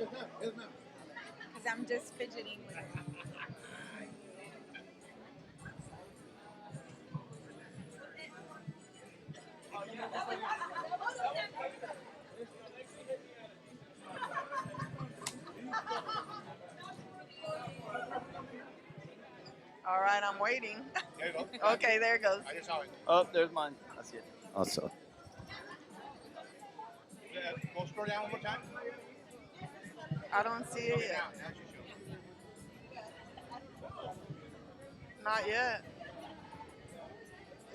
Because I'm just fidgeting with it. All right, I'm waiting. Okay, there it goes. Oh, there's mine. I see it. Also. Go scroll down one more time. I don't see it yet. Not yet.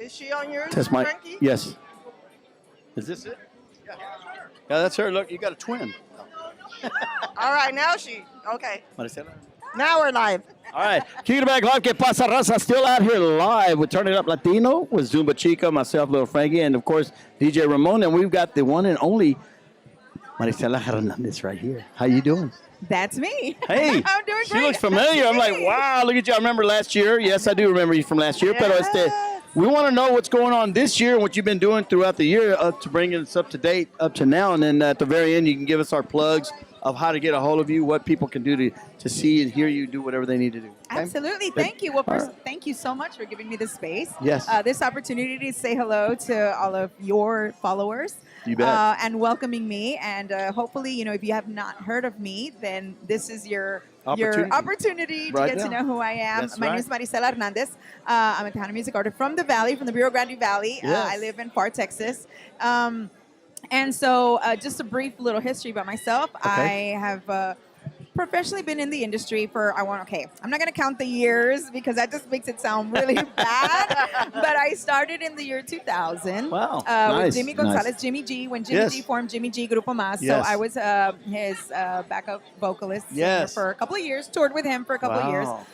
Is she on yours, Test mic. Frankie? Yes. Is this it? Yeah. Yeah, that's her. Look, you got a twin. All right, now she. Okay. Maricela. Now we're live. All right. Kick it back live. Que pasa, raza? Still out here live with Turn It Up Latino with Zumba Chica, myself, Little Frankie, and of course, DJ Ramon. And we've got the one and only Maricela Hernandez right here. How you doing? That's me. Hey, I'm doing she great. looks familiar. I'm like, wow, look at you. I remember last year. Yes, I do remember you from last year. Yes. But we want to know what's going on this year and what you've been doing throughout the year to bring us up to date up to now. And then at the very end, you can give us our plugs of how to get a hold of you, what people can do to see and hear you do whatever they need to do. Okay? Absolutely. Thank you. Well, first, thank you so much for giving me this space. Yes. This opportunity to say hello to all of your followers. You bet. And welcoming me. And hopefully, if you have not heard of me, then this is your opportunity to Right get to now. know who I am. That's My name is Maricela Hernandez. I'm a Tejano music artist from the Valley, from the Rio Grande Valley. Yes. I live in Pharr, Texas. And so just a brief little history about myself. Okay. I have professionally been in the industry for, I'm not going to count the years because that just makes it sound really bad. But I started in the year 2000. Wow. With Nice, Jimmy nice. Gonzalez, Jimmy G, when Jimmy Yes. G formed Jimmy G Grupo Más. Yes. So I was his backup vocalist singer Yes. for a couple of years, toured with him for a couple of years. Wow.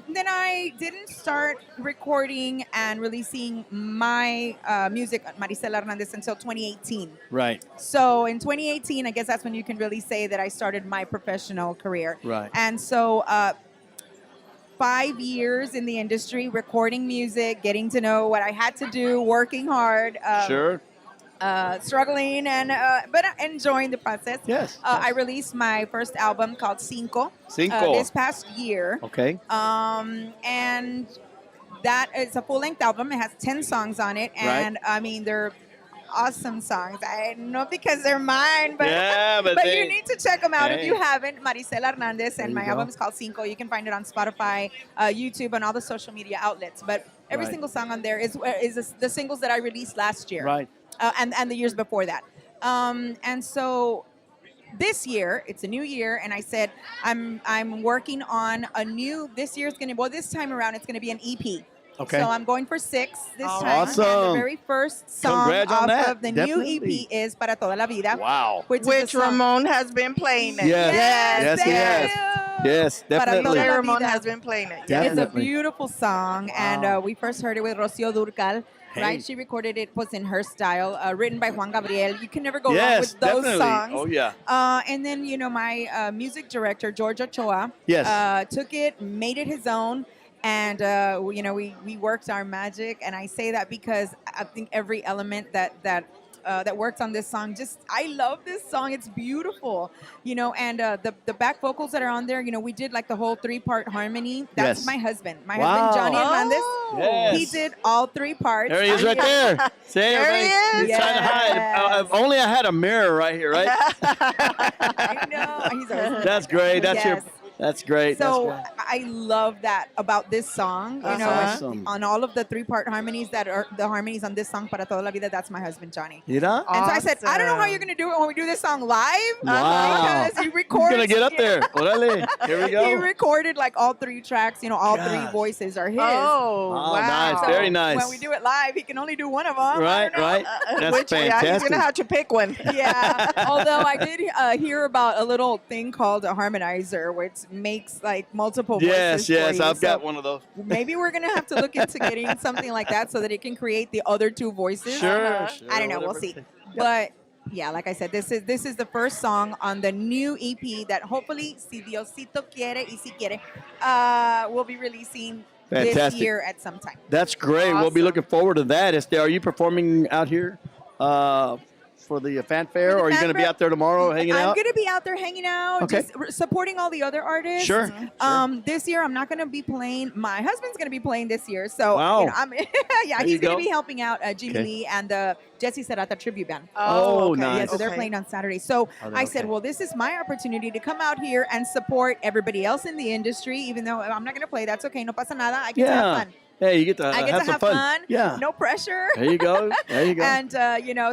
Then I didn't start recording and releasing my music, Maricela Hernandez, until 2018. Right. So in 2018, I guess that's when you can really say that I started my professional career. Right. And so 5 years in the industry, recording music, getting to know what I had to do, working hard. Sure. Struggling and but enjoying the process. Yes. I released my first album called Cinco. Cinco. This past year. Okay. And that is a full-length album. It has 10 songs on it, and I mean they're awesome songs. I know because they're mine, but Yeah, but you need to check them out if you Hey. haven't. Maricela Hernandez, and There my you go. album is called Cinco. You can find it on Spotify, YouTube, and all the social media outlets. But every Right. single song on there is the singles that I released last year, Right. and the years before that. And so this year, it's a new year, and I said I'm working on a new. This year's this time around it's gonna be an EP. Okay. So I'm going for 6 this time. Awesome. And the very first song Congrats on off that. of the Definitely. new EP is Para Toda la Vida. Wow. Which is Which the song- Ramon has been playing it. Yes. Yes, thank he has. you. Yes, Para definitely. Toda la Ramon Vida. has been playing it. Yeah. It's a Definitely. beautiful song, and Wow. we first heard it with Rocío Durcal. Hey. Right, she recorded it, was in her style, written by Juan Gabriel. You can never go wrong Yes, with those definitely. songs. Oh, yeah. And then, my music director, George Ochoa, Yes. took it, made it his own, and, we worked our magic. And I say that because I think every element that works on this song, I love this song. It's beautiful, and the back vocals that are on there, we did like the whole 3-part harmony. That's Yes. my husband. My Wow. husband, Johnny Hernandez. Yes. He did all 3 parts. There he is right there. See, There he everybody? is. Trying to hide. Yes. If only I had a mirror right here, right? I know. He's awesome. That's great. Yes. That's great. So That's great. I love that about this song. That's and awesome. on all of the 3-part harmonies that are the harmonies on this song, Para Toda la Vida, that's my husband, Johnny. You know? And so I said, I don't know how Awesome. you're going to do it when we do this song live. Wow. Because he He's records. going to get up there. Orale. Here we He go. recorded like all 3 tracks, all 3 Gosh. voices are his. Oh, Oh, wow. nice. So Very nice. When we do it live, he can only do one of them. Right, right. That's Which, yeah, fantastic. he's going to have to pick one. Yeah. Although I did hear about a little thing called a harmonizer, which makes like multiple Yes, voices for yes. you. I've got So one of those. maybe we're gonna have to look into getting something like that so that it can create the other 2 voices. Sure, sure. I don't know. We'll whatever see. it takes. But yeah, like I said, this is the first song on the new EP that hopefully, si Diosito quiere y si quiere, we'll be releasing this Fantastic. year at some time. That's great. We'll be Awesome. looking forward to that. Are you performing out here for the fanfare, For the or are you going to be fanfare, out there tomorrow hanging I'm out? going to be out there hanging out, Okay. just supporting all the other artists. Sure. This year, I'm not going to be playing. My husband's going to be playing this year, so Wow. I'm yeah, There he's you going go. to be helping out Jimmy Okay. Lee and the Jesse Serrata tribute band. Oh, okay. nice. Yeah, so they're Okay. playing on Saturday. So Oh, I said, okay. well, this is my opportunity to come out here and support everybody else in the industry, even though I'm not going to play. That's okay. No pasa nada. I get to have Yeah. fun. Hey, you get to I get have to some have fun. fun. Yeah. No pressure. There you go. There you go. And,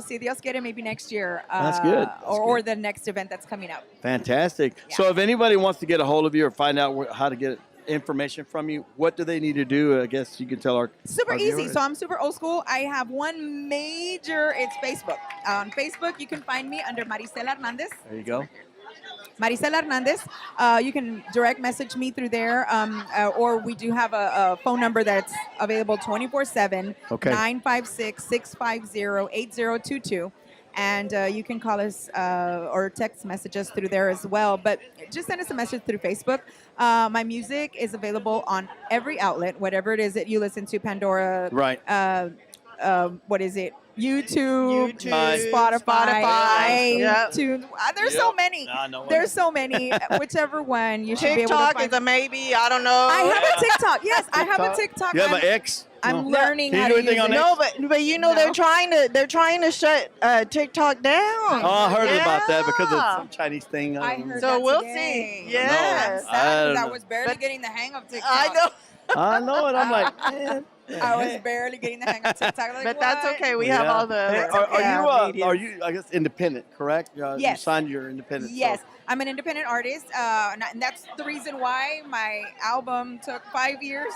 si Dios quiere, maybe next year. That's good. That's or good. the next event that's coming up. Fantastic. Yeah. So if anybody wants to get a hold of you or find out how to get information from you, what do they need to do? I guess you can tell our Super our easy. viewers. So I'm super old school. I have one major, it's Facebook. On Facebook, you can find me under Maricela Hernandez. There you go. Maricela Hernandez. You can direct message me through there, or we do have a phone number that's available 24/7, Okay. 956-650-8022. And you can call us or text message us through there as well. But just send us a message through Facebook. My music is available on every outlet, whatever it is that you listen to, Pandora, Right. what is it? YouTube, YouTube, Spotify, Yep. iTunes. There's so many. I know. There's so many. Whichever one you should be able to TikTok find. is a maybe. I don't know. I have a TikTok. Yes, I have a TikTok. You have an I'm, X? I'm No. learning Can you how do to anything use on it. no, but you know No. they're trying to shut TikTok down. Oh, I heard about that because of Yeah. some Chinese thing. I don't know. heard So that we'll today. see. Yes. I'm I sad don't because I know. was barely But- getting the hang of TikTok. I know, I know it. I'm like, man. I was barely getting the hang of TikTok. Like, but that's what? okay. We have all the. Hey, are you? I guess independent, correct? You Yes. signed your independent. Yes, So. I'm an independent artist, and that's the reason why my album took 5 years.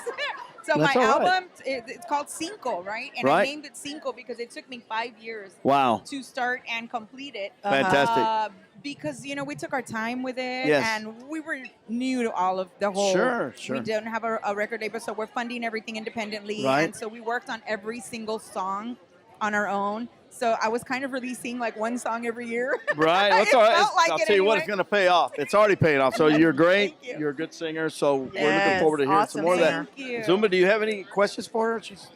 So That's my all right. album, it's called Cinco, right? And Right. I named it Cinco because it took me 5 years Wow. to start and complete it. Fantastic. Because we took our time with it, Yes. and we were new to all of the whole. Sure. We didn't have a record label, so we're funding everything independently, Right. and so we worked on every single song on our own. So I was kind of releasing like one song every year. Right. That's It all right. felt like I'll it tell you what, anyway. it's going to pay off. It's already paying off. So you're great. Thank you. You're a good singer. So we're looking Yes, forward to hearing some awesome more of that. singer. Thank you. Zumba, do you have any questions for her? She's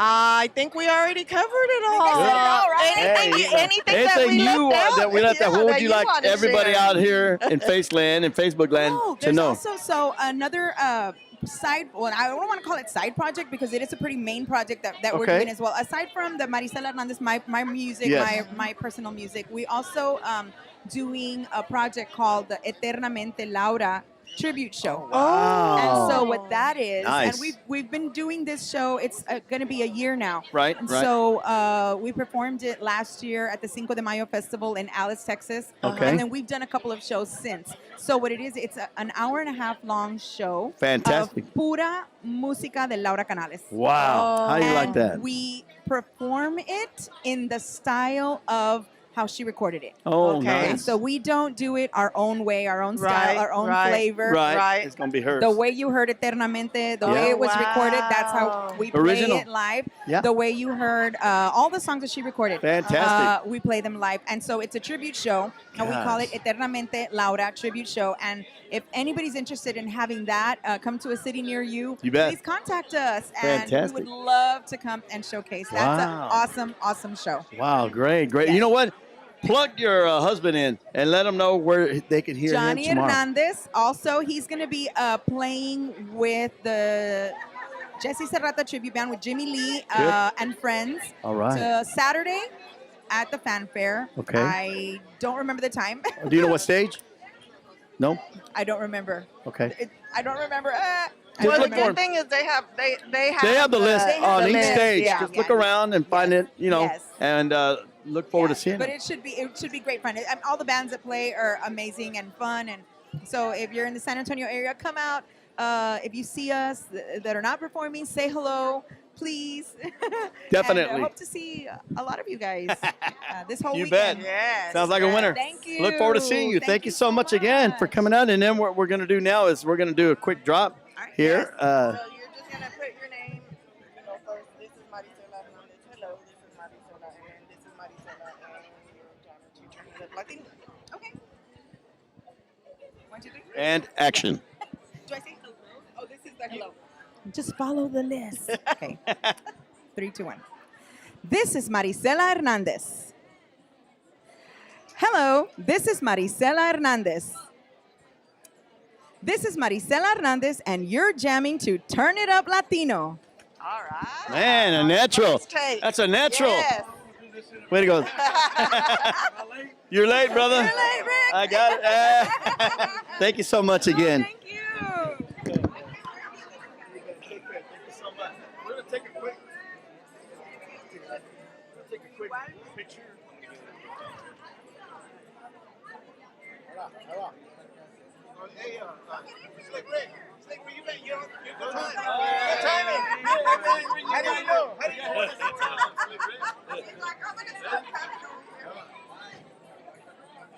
I think we already covered it all. said it all, right? Anything, Hey, anything that anything we you left out, that we left out. What would that you like wanna everybody share? out here in Face Land and Facebook Land Oh, to there's know? also another side. Well, I don't want to call it side project because it is a pretty main project that we're Okay. doing as well. Aside from the Maricela Hernandez, my music, Yes. my personal music, we also doing a project called the Eternamente Laura tribute show. Wow. And so what that is, Nice. and we've been doing this show. It's going to be a year now. Right, And right. so we performed it last year at the Cinco de Mayo Festival in Alice, Texas. Okay. And then we've done a couple of shows since. So what it is, it's an hour and a half long show. Fantastic. Of pura música de Laura Canales. Wow. How do you like And that? we perform it in the style of how she recorded it. Oh, Okay. nice. So we don't do it our own way, our own style, Right, our own right, flavor. right. Right. It's going to be hers. The way you heard Eternamente, the Yeah. way it was Wow. recorded, that's how we play Original. it live. Yeah. The way you heard all the songs that she recorded. Fantastic. We play them live. And so it's a tribute show. And we call it Gosh. Eternamente Laura Tribute Show. And if anybody's interested in having that come to a city near you, You bet. please contact us. And Fantastic. we would love to come and showcase. That's an Wow. awesome, awesome show. Wow, great, great. Yes. You know what? Plug your husband in and let him know where they can hear Johnny him tomorrow. Hernandez. Also, he's going to be playing with the Jesse Serrata tribute band with Jimmy Lee and friends. All right. Saturday at the fanfare. Okay. I don't remember the time. Do you know what stage? No? I don't remember. Okay. I don't remember. I Just Well, don't the look for good thing is they have They have the list They have on the each list, stage. yeah. Just look around and find it, Yes. and look forward to seeing But it. it should be great fun. All the bands that play are amazing and fun. And so if you're in the San Antonio area, come out. If you see us that are not performing, say hello, please. Definitely. And I hope to see a lot of you guys this whole You bet. weekend. Yes. Sounds like a winner. Thank you. Look forward to seeing you. Thank you so much again for coming out. And then what we're going to do now is we're going to do a quick drop All right. here. So you're just gonna put your name, first. This is Maricela Hernandez. Hello, this is Maricela, and this is Maricela, and you're trying to Latino. Okay. 1, 2, 3. And action. Do I say hello? Oh, this is the hello. Just follow the list. Okay. 3, 2, 1. This is Maricela Hernandez. This is Marisela Hernandez. This is Marisela Hernandez, and you're jamming to Turn It Up Latino. All right. Man, a natural. First take. That's a natural. Yes. Way to go. You're late, brother. You're late, Rick. I got it. Thank you so much again. Thank you. Thank you so much. We're going to take a quick picture. Hey, Slick Rick, where you been? You're good time. Good timing. How do you know? How do you know?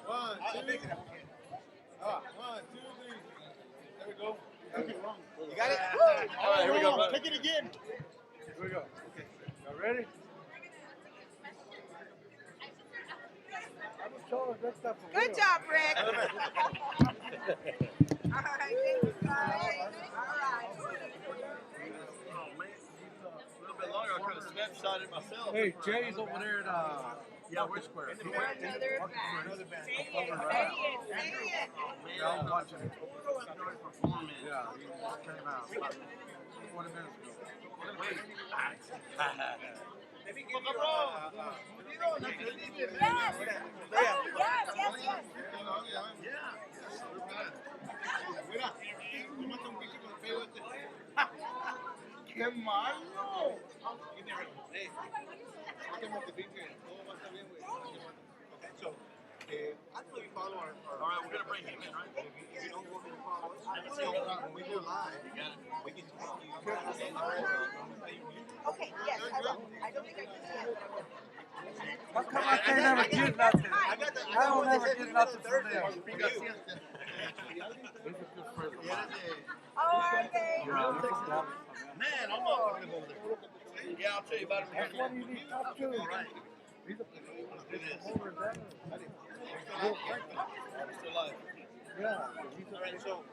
One, two, three. There we go. You got it? All right, here we go, brother. Take it again. Here we go. Okay. Y'all ready? Good job, Rick. All right, thank you, guys. All right. Oh, man. A little bit longer. I could have snapshot it myself. Hey, Jay's over there at Yeah, we're square. Another band. Say it. Yeah, I'm watching it. Performance. Yeah, he just came out about 20 minutes ago. ¡Qué malo! Actually, follow our. All right, we're going to bring him in, right? If you don't want me to follow us, when we do live, we can talk to you. Okay, yes, I will. I don't think I can see it, but I will. How come I can't never get nothing? I got the. I don't ever get nothing from them. Oh, okay. Man, I'm not going to go there. Yeah, I'll tell you about it. That's what you need to talk to. All right. He's a holder down. Still alive. Yeah. All right, so.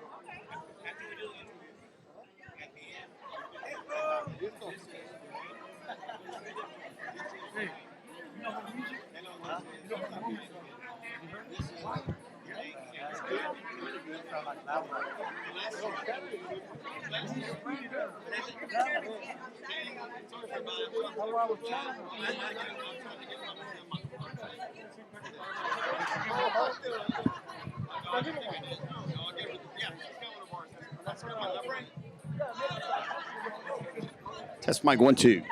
Test mic 1, 2.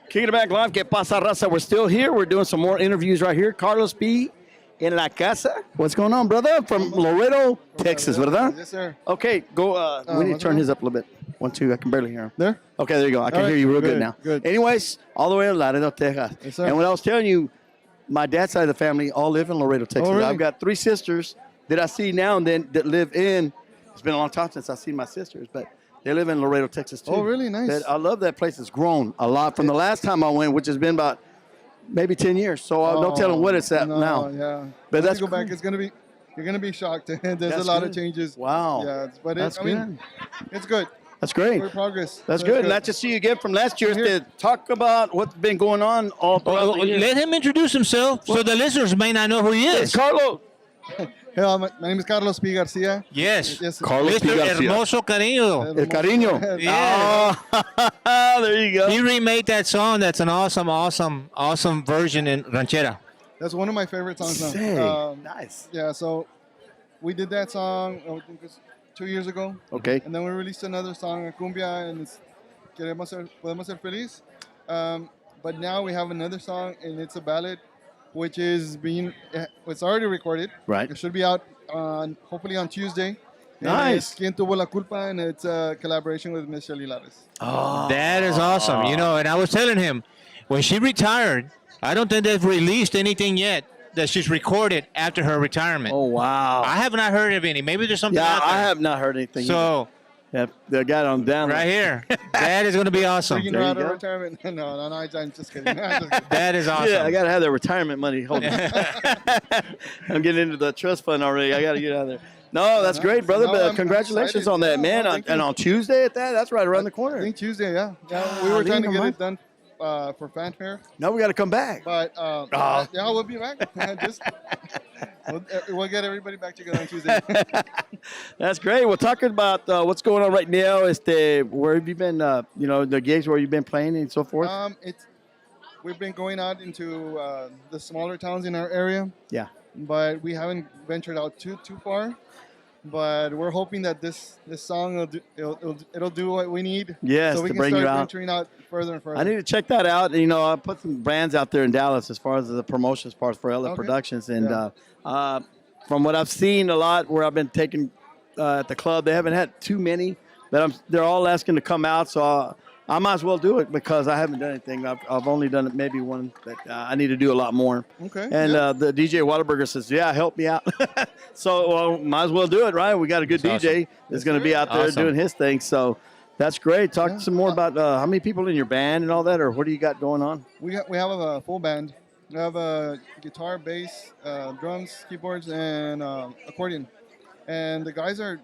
Kicking it back live. Que pasa, raza? We're still here. We're doing some more interviews right here. Carlos B. in la casa. What's going on, brother? From Laredo, Texas, ¿verdad? Yes, sir. Okay, go. We need to what's turn wrong? his up a little bit. 1, 2. I can barely hear him. There? Okay, there you go. I can All right, hear you real good, good, now. good. Anyways, all the way to Laredo, Texas. Yes, sir. And what I was telling you, my dad's side of the family all live in Laredo, Texas. really? I've got 3 sisters that I see now and then that live in. It's been a long time since I've seen my sisters, but they live in Laredo, Texas too. Oh, really? Nice. I love that place. It's grown a lot from the last time I went, which has been about maybe 10 years. So no telling what it's at no, now. Yeah. But Once that's you go back, cool. it's gonna be. You're gonna be shocked. There's That's a lot good. of changes. Wow. Yeah, but That's I mean, it's good. That's great. We're progress. That's So good. it's And not to see you again from last year Here. to talk about what's been going on all throughout the year. Let him introduce himself so the listeners may not know who he is. Carlos. Hey, my name is Carlos P. Garcia. Yes. Yes, Carlos P. Mr. Garcia. Hermoso Cariño. El cariño. Yeah. Oh, there you go. He remade that song. That's an awesome version in ranchera. That's one of my favorite songs now. Say, nice. Yeah, so we did that song, I think it was 2 years ago. Okay. And then we released another song, Cumbia, and it's Podemos Ser Feliz. But now we have another song, and it's a ballad, which is it's already recorded. Right. It should be out hopefully on Tuesday. And Nice. it's Quien Tuvo la Culpa, and it's a collaboration with Miss Shelly Lares. Oh. That is awesome. You know, and I was telling him, when she retired, I don't think they've released anything yet that she's recorded after her retirement. Oh, wow. I have not heard of any. Maybe there's something Yeah, out there. I have not heard anything. So, yeah, they got on down. right here. That is going to be awesome. Freaking There her you out of go. retirement. No, I'm just kidding. I'm just kidding. That is awesome. Yeah, I got to have their retirement money. Hold on. I'm getting into the trust fund already. I got to get out of there. No, that's great, brother. No, but I'm congratulations excited. on that, Yeah, man. thank And you. on Tuesday at that, that's right around the corner. I think Tuesday, yeah. We were trying to get it done for fanfare. Now we got to come back. But Oh. yeah, we'll be back. Just we'll get everybody back together on Tuesday. That's great. We're talking about what's going on right now. Where have you been? The gigs where you've been playing and so forth. We've been going out into the smaller towns in our area, Yeah. but we haven't ventured out too far. But we're hoping that this song it'll do what we need. Yes, so we to can bring start you out. venturing out further and further. I need to check that out. I put some brands out there in Dallas as far as the promotions part for LA Okay. Productions, and from what I've seen a lot where I've been taking at the club, they haven't had too many, but they're all asking to come out, so I might as well do it because I haven't done anything. I've only done it maybe one, but I need to do a lot more. Okay. And yeah. the DJ Whataburger says, "Yeah, help me out." So well, might as well do it, right? We got a good That's DJ awesome. that's going to be out there Awesome. doing his thing. So that's great. Talk some more about how many people in your band and all that, or what do you got going on? We have a full band. We have a guitar, bass, drums, keyboards, and accordion. And the guys they're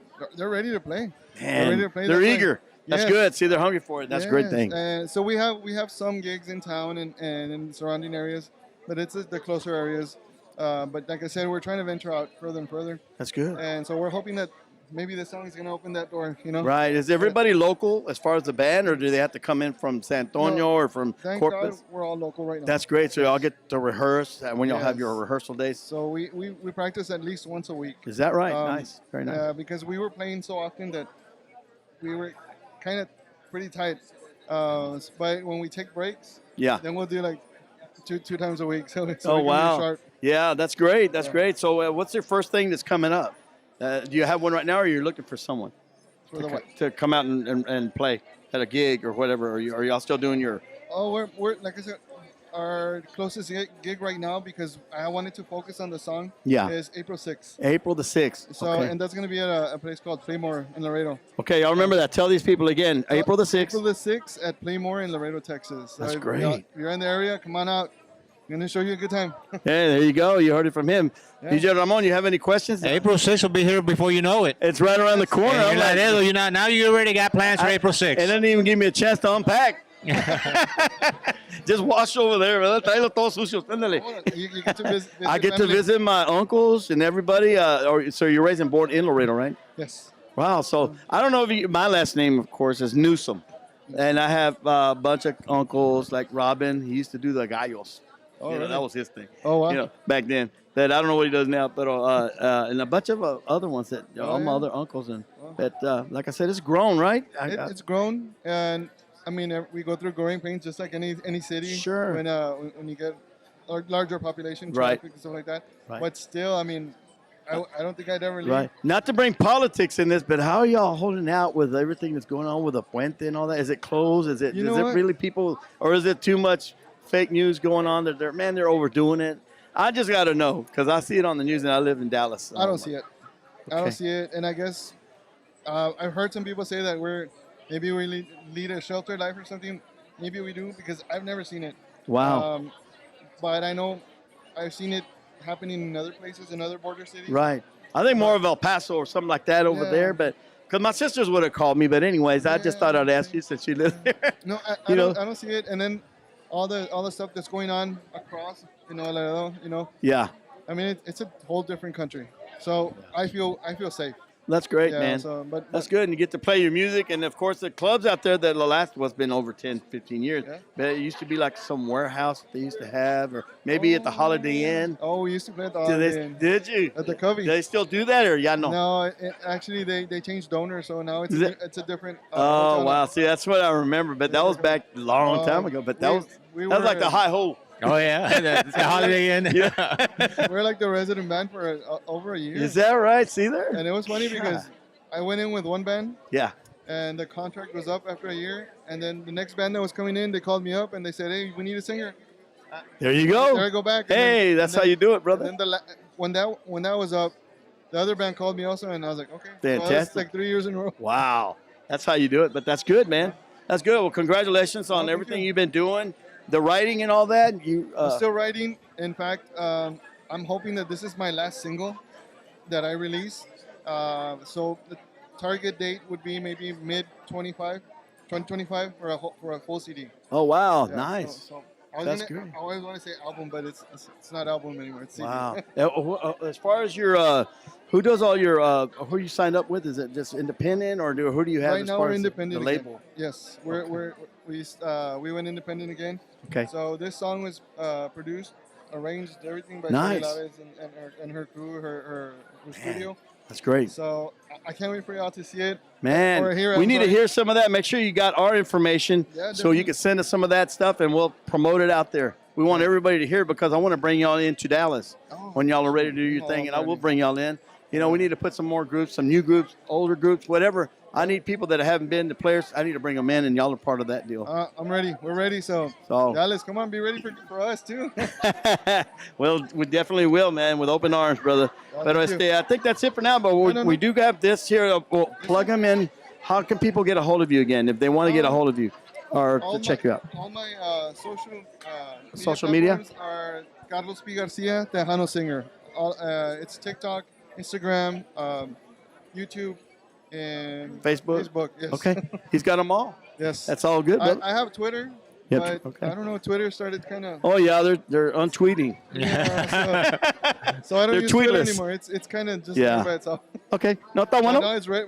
ready to play. Man, ready to play. they're They're eager. That's Yes. good. See, they're hungry for it. That's a great Yes. thing. And so we have some gigs in town and in surrounding areas, but it's the closer areas. But like I said, we're trying to venture out further and further. That's good. And so we're hoping that maybe this song is going to open that door, Right. Is everybody local as far as the band, or do they have to come in from San Antonio No, or from Thank Corpus? God we're all local right now. That's great. So y'all get to rehearse when y'all have Yes. your rehearsal days. So we practice at least once a week. Is that right? Um, Nice. Very nice. Because we were playing so often that we were kind of pretty tight. But when we take breaks, Yeah. then we'll do like two times a week. So we Oh, can be wow. sharp. Yeah, that's great. That's Yeah. great. So what's your first thing that's coming up? Do you have one right now, or you're looking for someone For the what? to come out and play at a gig or whatever? Are y'all still doing your... Oh, we're like I said, our closest gig right now, because I wanted to focus on the song, Yeah. is April 6th. April the 6th. So, okay. and that's going to be at a place called Playmore in Laredo. Okay, y'all remember that. Tell these people again. April the 6th. April the 6th at Playmore in Laredo, Texas. That's if great. If you're in the area, come on out. I'm going to show you a good time. Hey, there you go. You heard it from him. Yeah. DJ Ramon, you have any questions? April 6th will be here before you know it. It's right around the corner. And I'm you're like, Laredo, now you already got plans for April 6th. it didn't even give me a chance to unpack. Just wash over there, brother. Tráelo todo sucio. Ándale. You get to visit I get to family. visit my uncles and everybody. So you're raised and born in Laredo, right? Yes. Wow. So I don't know if my last name, of course, is Newsom. And I have a bunch of uncles like Robin. He used to do the gallos. Oh, You know, really? that was his thing. Oh, wow. Back then. That I don't know what he does now, but and a bunch of other ones that all my yeah. other uncles and Wow. that like I said, it's grown, right? It's grown, and I mean we go through growing pains just like any city. Sure. When you get a larger population, Right. traffic and stuff like that. Right. But still, I mean, I don't think I'd ever leave. Right. Not to bring politics in this, but how are y'all holding out with everything that's going on with the Puente and all that? Is it closed? Is it You know what? really people, or is it too much fake news going on that they're overdoing it? I just got to know because I see it on the news and I live in Dallas. I don't see it. I Okay. don't see it, and I guess I've heard some people say that maybe we lead a sheltered life or something. Maybe we do because I've never seen it. Wow. But I know I've seen it happening in other places, in other border cities. Right. I think more of El Paso or something like that over Yeah. there, but because my sisters would have called me. But anyways, I just thought I'd ask you since you live there. No, You know? I don't see it. And then all the stuff that's going on across, Laredo, Yeah. I mean, it's a whole different country. So I feel safe. That's great, Yeah, man. so, but That's good. And you get to play your music. And, of course, the clubs out there that the last was been over 10, 15 years. Yeah. But it used to be like some warehouse that they used to have or maybe at the Holiday Inn. Oh, we used to play at the Did, Holiday Inn. did you? At the Covey. Do they still do that or yeah, no? No, actually they changed donors, so now it's Is it- it's a different. Oh, hotel. wow. See, that's what I remember. But that was back a long time ago. But that was like the high hole. Oh, yeah. the Holiday Inn. We're like the resident band for over a year. Is that right? See there? And it was funny because I went in with one band, Yeah. and the contract was up after a year. And then the next band that was coming in, they called me up and they said, "Hey, we need a singer." There you go. There I go back. and Hey, then- that's and how then- you do it, And brother. then when that was up, the other band called me also, and I was like, "Okay." So that's Fantastic. like 3 years in a row. Wow. That's how you do it. But that's good, man. That's good. Well, congratulations on thank everything you. you've been doing, the writing and all that. I'm still writing. In fact, I'm hoping that this is my last single that I release. So the target date would be maybe mid 25, $125 for a full CD. Oh wow, Yeah, nice. That's great. I always want to say album, but it's not album anymore. It's CD. Wow. As far as your, who does all your, who you signed up with? Is it just independent, or who do you have Right as now far we're as independent the again. label? Yes, Okay. we went independent again. Okay. So this song was produced, arranged, everything by Nice. Tony Laves and her crew, her studio. That's great. So I can't wait for y'all to see it. Man, Or hear it, we I'm need to sorry. hear some of that. Make sure you got our information Yeah, so you definitely. can send us some of that stuff and we'll promote it out there. We want everybody to hear it because I want to bring y'all into Dallas when y'all are ready to do your thing, and I will bring y'all in. You know, we need to put some more groups, some new groups, older groups, whatever. I need people that haven't been to players. I need to bring them in, and y'all are part of that deal. I'm ready. We're ready. So Dallas, come on, be ready for us too. Well, we definitely will, man, with open arms, brother. But thank you. I think that's it for now, but we do have this here. We'll plug them in. How can people get a hold of you again if they want to get a hold of you or to check you out? All my Social media? platforms are Carlos P. Garcia, Tejano Singer. It's TikTok, Instagram, YouTube, and Facebook? Facebook, yes. Okay. He's got them all. Yes. That's all good, brother. I have Twitter, Yeah, but okay. I don't know. Twitter started kind of. Oh, yeah, they're untweeting. Yeah, so I don't They're use Twitter tweetless. anymore. It's kind of just Yeah. by itself. Okay. No, está No, bueno. it's right.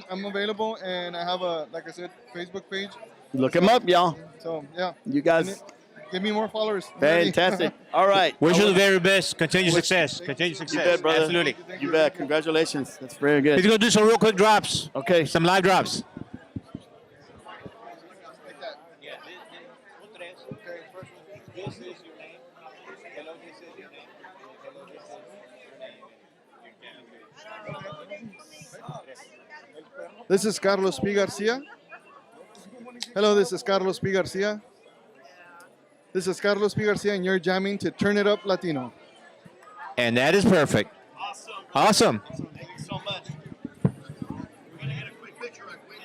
I'm available, and I have like I said, Facebook page. Look him up, y'all. So yeah. You guys. Give me more followers. I'm ready. Fantastic. All right. Wish you the very best. Continued success. Continued You success. bet, brother. Absolutely. You bet. Congratulations. That's very good. He's going to do some real quick drops. Okay. Some live drops. This is Carlos P. Garcia. Hello, this is Carlos P. Garcia. This is Carlos P. Garcia, and you're jamming to Turn It Up Latino. And that is perfect. Awesome. Thank you so much. We're going to get a quick picture right quick.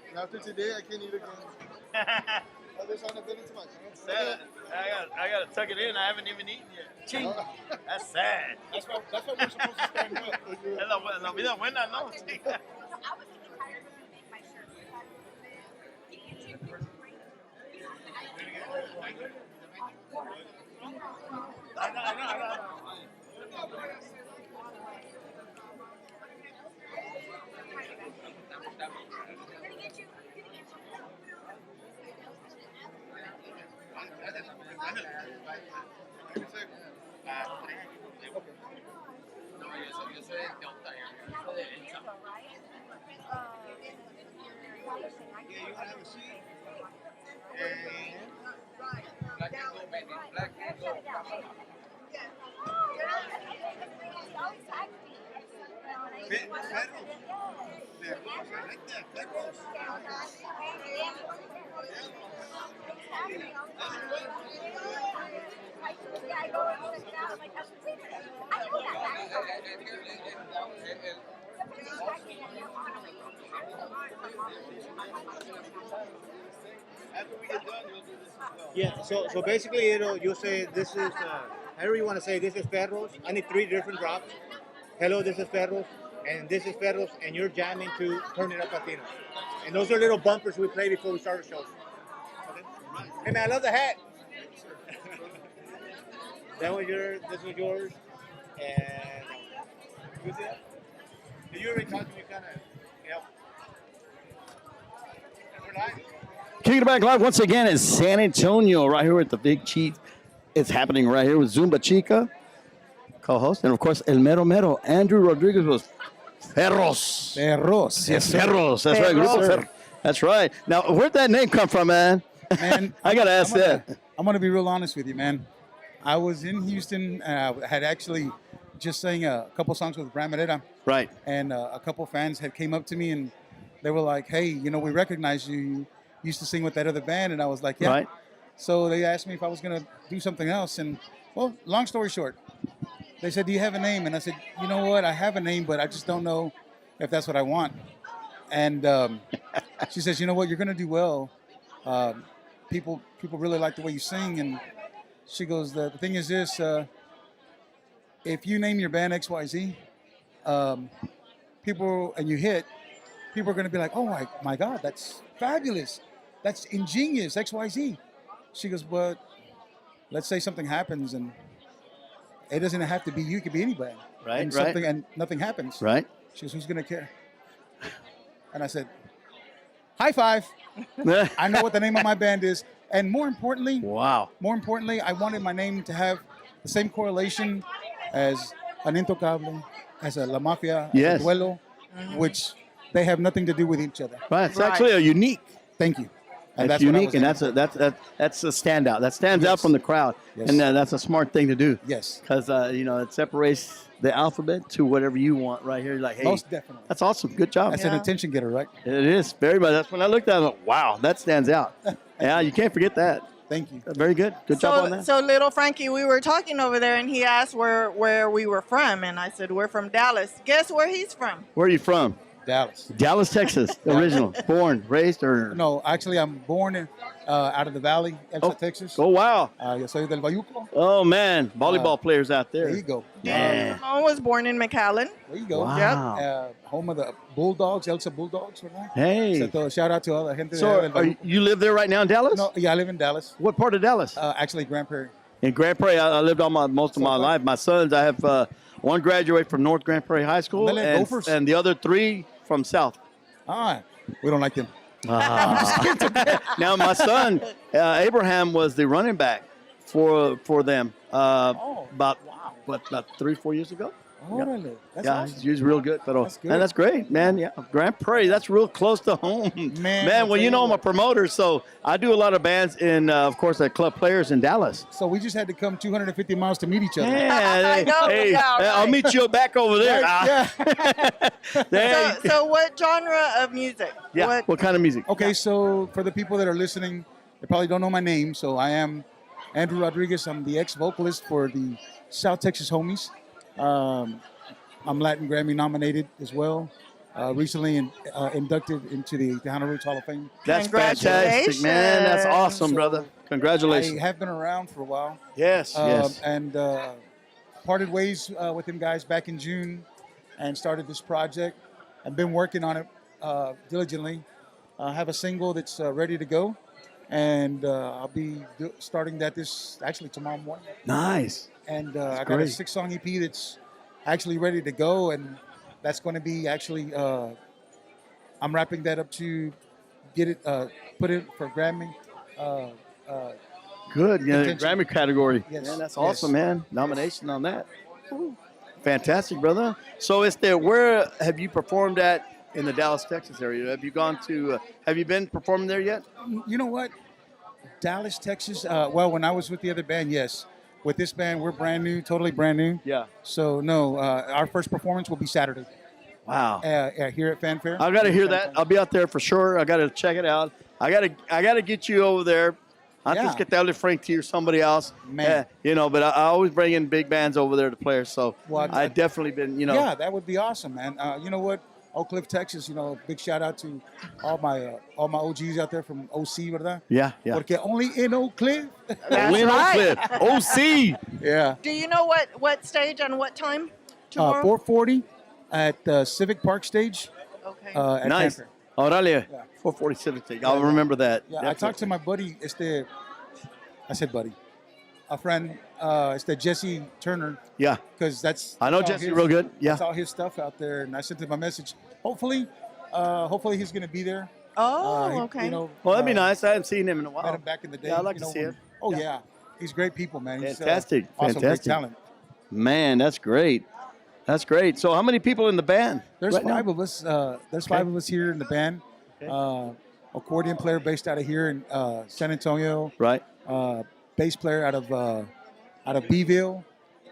And after today, I can't eat again. Other side I've been into my pants. I got to tuck it in. I haven't even eaten yet. Ching. That's sad. That's what we're supposed to stand with. Es la vida buena, ¿no? Sí. Yeah, so basically, you say this is, however you want to say, this is Perros. I need 3 different drops. Hello, this is Perros, and this is Perros, and you're jamming to Turn It Up Latino. And those are little bumpers we play before we start the show. Okay? Hey man, I love the hat. This was yours, and you see that? You already talked to me, kind of, we're live. Kicking it back live once again is San Antonio right here with the Big Chief. It's happening right here with Zumba Chica, co-host, and of course El Mero Mero. Andrew Rodriguez was Ferros. Perros. Yes, sir. Ferros. That's right. Grupo Ferros. That's right. Now, where'd that name come from, man? Man, I gotta ask that. I'm gonna be real honest with you, man. I was in Houston. Had actually just sang a couple songs with Bram Herrera, Right. and a couple fans had came up to me and they were like, "Hey, we recognize you. You used to sing with that other band." And I was like, "Yeah." Right. So they asked me if I was gonna do something else, and well, long story short, they said, "Do you have a name?" And I said, "You know what? I have a name, but I just don't know if that's what I want." And she says, you know what, you're gonna do well. Um, people really like the way you sing. And she goes, the thing is this: if you name your band XYZ, um, people and you hit, people are gonna be like, oh my God, that's fabulous, that's ingenious, XYZ. She goes, but let's say something happens and it doesn't have to be you, it could be anybody. Right, And right. something and nothing happens. Right. She goes, who's gonna care? And I said, high five. I know what the name of my band is. And more importantly, Wow. I wanted my name to have the same correlation as an Intocable, as a La Mafia, Yes. as a Duelo, which they have nothing to do with each other. Right. It's Right. actually a unique. Thank you. And That's what I unique, was and aiming that's for. that's a standout. That stands out Yes. from the crowd, Yes. and that's a smart thing to do. Yes, Because it separates the alphabet to whatever you want right here. You're like, hey, most definitely. that's awesome. Good job. That's Yeah. an attention getter, right? It is very much. That's when I looked at it. I'm like, wow, that stands out. Yeah, you can't forget that. Thank you. Very good. Good job on that. So little Frankie, we were talking over there, and he asked where we were from, and I said we're from Dallas. Guess where he's from? Where are you from? Dallas. Dallas, Texas. Original. Born, raised, or? No, actually, I'm born in, out of the valley, Elsa, Texas. Oh, wow. Yo soy del Bayuco. Oh, man. Volleyball players out there. There you go. Yeah. I was born in McAllen. There you go. Wow. Home of the Bulldogs, Elsa Bulldogs. ¿Verdad? Hey. So, shout out to all the gente So, del Bayuco. you live there right now in Dallas? No, yeah, I live in Dallas. What part of Dallas? Actually, Grand Prairie. In Grand Prairie, I lived most of my So, life. My sons, I have one graduate from North Grand Prairie High School, Dale, Gophers. and the other three from South. We don't like them. Now, my son Abraham was the running back for them about 3-4 years ago. Órale. That's Yeah, awesome. he's real good, pero That's good. man, that's great, man. Yeah, Grand Prairie, that's real close to home, Man, well, you know, I'm a promoter, so I do a lot of bands in, of course, at Club Players in Dallas. So we just had to come 250 miles to meet each other. Yeah, know, hey, yeah, I'll right. meet you back over there. Yeah. There you- So what genre of music? yeah. What kind of music? Okay, so for the people that are listening, they probably don't know my name. So I am Andrew Rodriguez. I'm the ex-vocalist for the South Texas Homies. I'm Latin Grammy nominated as well. Recently inducted into the Tejano Roots Hall of Fame. That's fantastic, man. That's awesome, So, brother. I Congratulations. have been around for a while. Yes, yes. And parted ways with them guys back in June and started this project. I've been working on it diligently. I have a single that's ready to go. And I'll be starting that tomorrow morning. Nice. And I got a great. 6-song EP that's actually ready to go. And that's going to be actually, I'm wrapping that up to get it, put it for Grammy. Good. Yeah, Contention. Grammy category. Yes, Man, that's yes. awesome, man. Nomination on that. Fantastic, brother. So where have you performed at in the Dallas, Texas area? Have you gone to, have you been performing there yet? You know what? Dallas, Texas. Well, when I was with the other band, yes. With this band, we're brand new, totally brand new. Yeah. So no, our first performance will be Saturday Wow. here at Fanfare. I got to hear that. I'll be out there for sure. I got to check it out. I got to get you over there. Yeah. Antes que te hable Frankie or somebody else. Man. But I always bring in big bands over there to play. So Well, I definitely been, Yeah, that would be awesome, man. You know what? Oak Cliff, Texas. Big shout out to all my OGs out there from OC, ¿verdad? Yeah, yeah. Porque only in Oak Cliff. Win right. Cliff. OC. Yeah. Do you know what stage and what time tomorrow? 4:40 at Civic Park stage. Okay. At Nice. Fanfare. Orale. Yeah. 447. I'll remember that. Yeah, I talked to my buddy. I said buddy, a friend. Jesse Turner, Yeah. because that's I know all Jesse his- real good. Yeah. That's all his stuff out there, and I sent him a message. Hopefully he's going to be there. oh, okay. Well, that'd be nice. I hadn't seen him in a Met while. him back in the day. Yeah, I'd like to see when- him. Oh Yeah. yeah, he's great people, man. He's, Fantastic. awesome, great Fantastic. talent. Man, that's great. That's great. So how many people in the band? There's right now? 5 of us. There's 5 of us here in the band. Accordion player based out of here in San Antonio. Right. Bass player out of Beeville,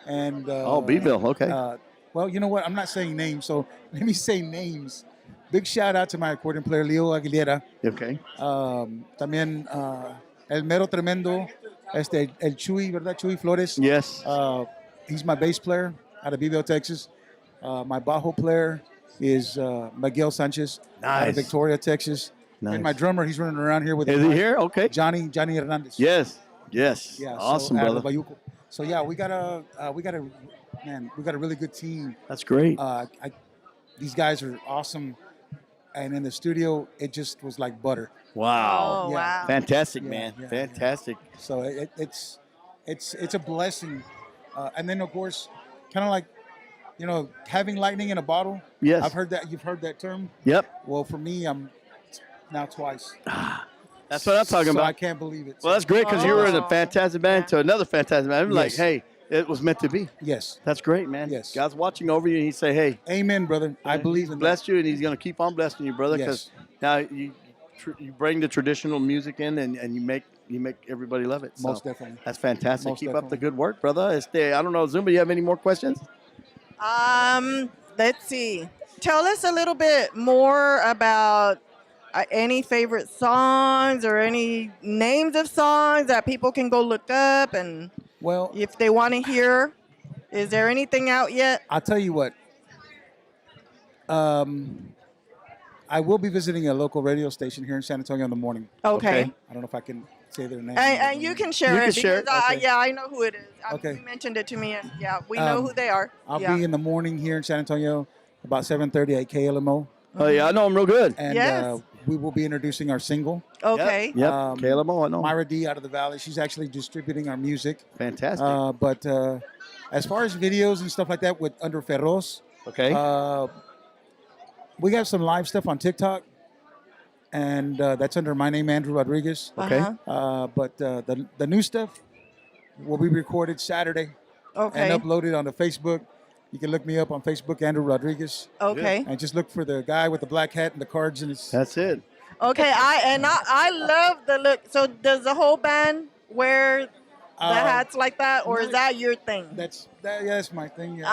and Beeville. Okay. well, you know what? I'm not saying names, so let me say names. Big shout out to my accordion player Leo Aguilera. Okay. También el mero tremendo, el Chuy, ¿verdad? Chuy Flores. Yes. He's my bass player out of Beeville, Texas. My bajo player, is Miguel Sanchez out of Nice. Victoria, Texas. Nice. And my drummer, he's running around here with Is his he wife, here? Okay. Johnny Hernandez. Yes. Yes. Yeah, Awesome, so out brother. of Bayuco. So yeah, we got a really good team. That's great. These guys are awesome, and in the studio, it just was like butter. Wow. Oh, Yeah. wow. Fantastic, Yeah, man. yeah, Fantastic. So it's a blessing, and then of course, kind of like, having lightning in a bottle. Yes. I've heard that. You've heard that term. Yep. Well, for me, I'm now twice. That's what I'm talking So about. I can't believe it. Well, that's great because you were in a Oh. fantastic band to another fantastic band. I'm like, Yes. hey, it was meant to be. Yes. That's great, man. Yes. God's watching over you, and He say, hey, Amen, brother. I believe He's in that. blessed you, and He's going to keep on blessing you, brother. Because Yes. now you bring the traditional music in, and you make everybody love it. So Most definitely. that's fantastic. Most Keep up the definitely. good work, brother. I don't know, Zumba. You have any more questions? Let's see. Tell us a little bit more about any favorite songs or any names of songs that people can go look up, and Well, if they want to hear. Is there anything out yet? I'll tell you what. I will be visiting a local radio station here in San Antonio in the morning. Okay. I don't know if I can say their name. And you can share You it can share because it, okay. yeah, I know who it is. Okay. You mentioned it to me, and yeah, we know who they are. I'll yeah. be in the morning here in San Antonio about 7:30 at KLMO, Oh yeah, I know him real good. and Yes. we will be introducing our single. Okay. Yep. Um, KLMO, I know. Myra D out of the Valley. She's actually distributing our music. Fantastic. But as far as videos and stuff like that with under Ferros, okay. we have some live stuff on TikTok, and that's under my name, Andrew Rodriguez. okay. Uh-huh. But the new stuff will be recorded Saturday Okay. and uploaded onto Facebook. You can look me up on Facebook, Andrew Rodriguez, Okay. and just look for the guy with the black hat and the cards in his. That's it. Okay. I love the look. So does the whole band wear the hats like that, or is that your thing? That's my thing. Yeah,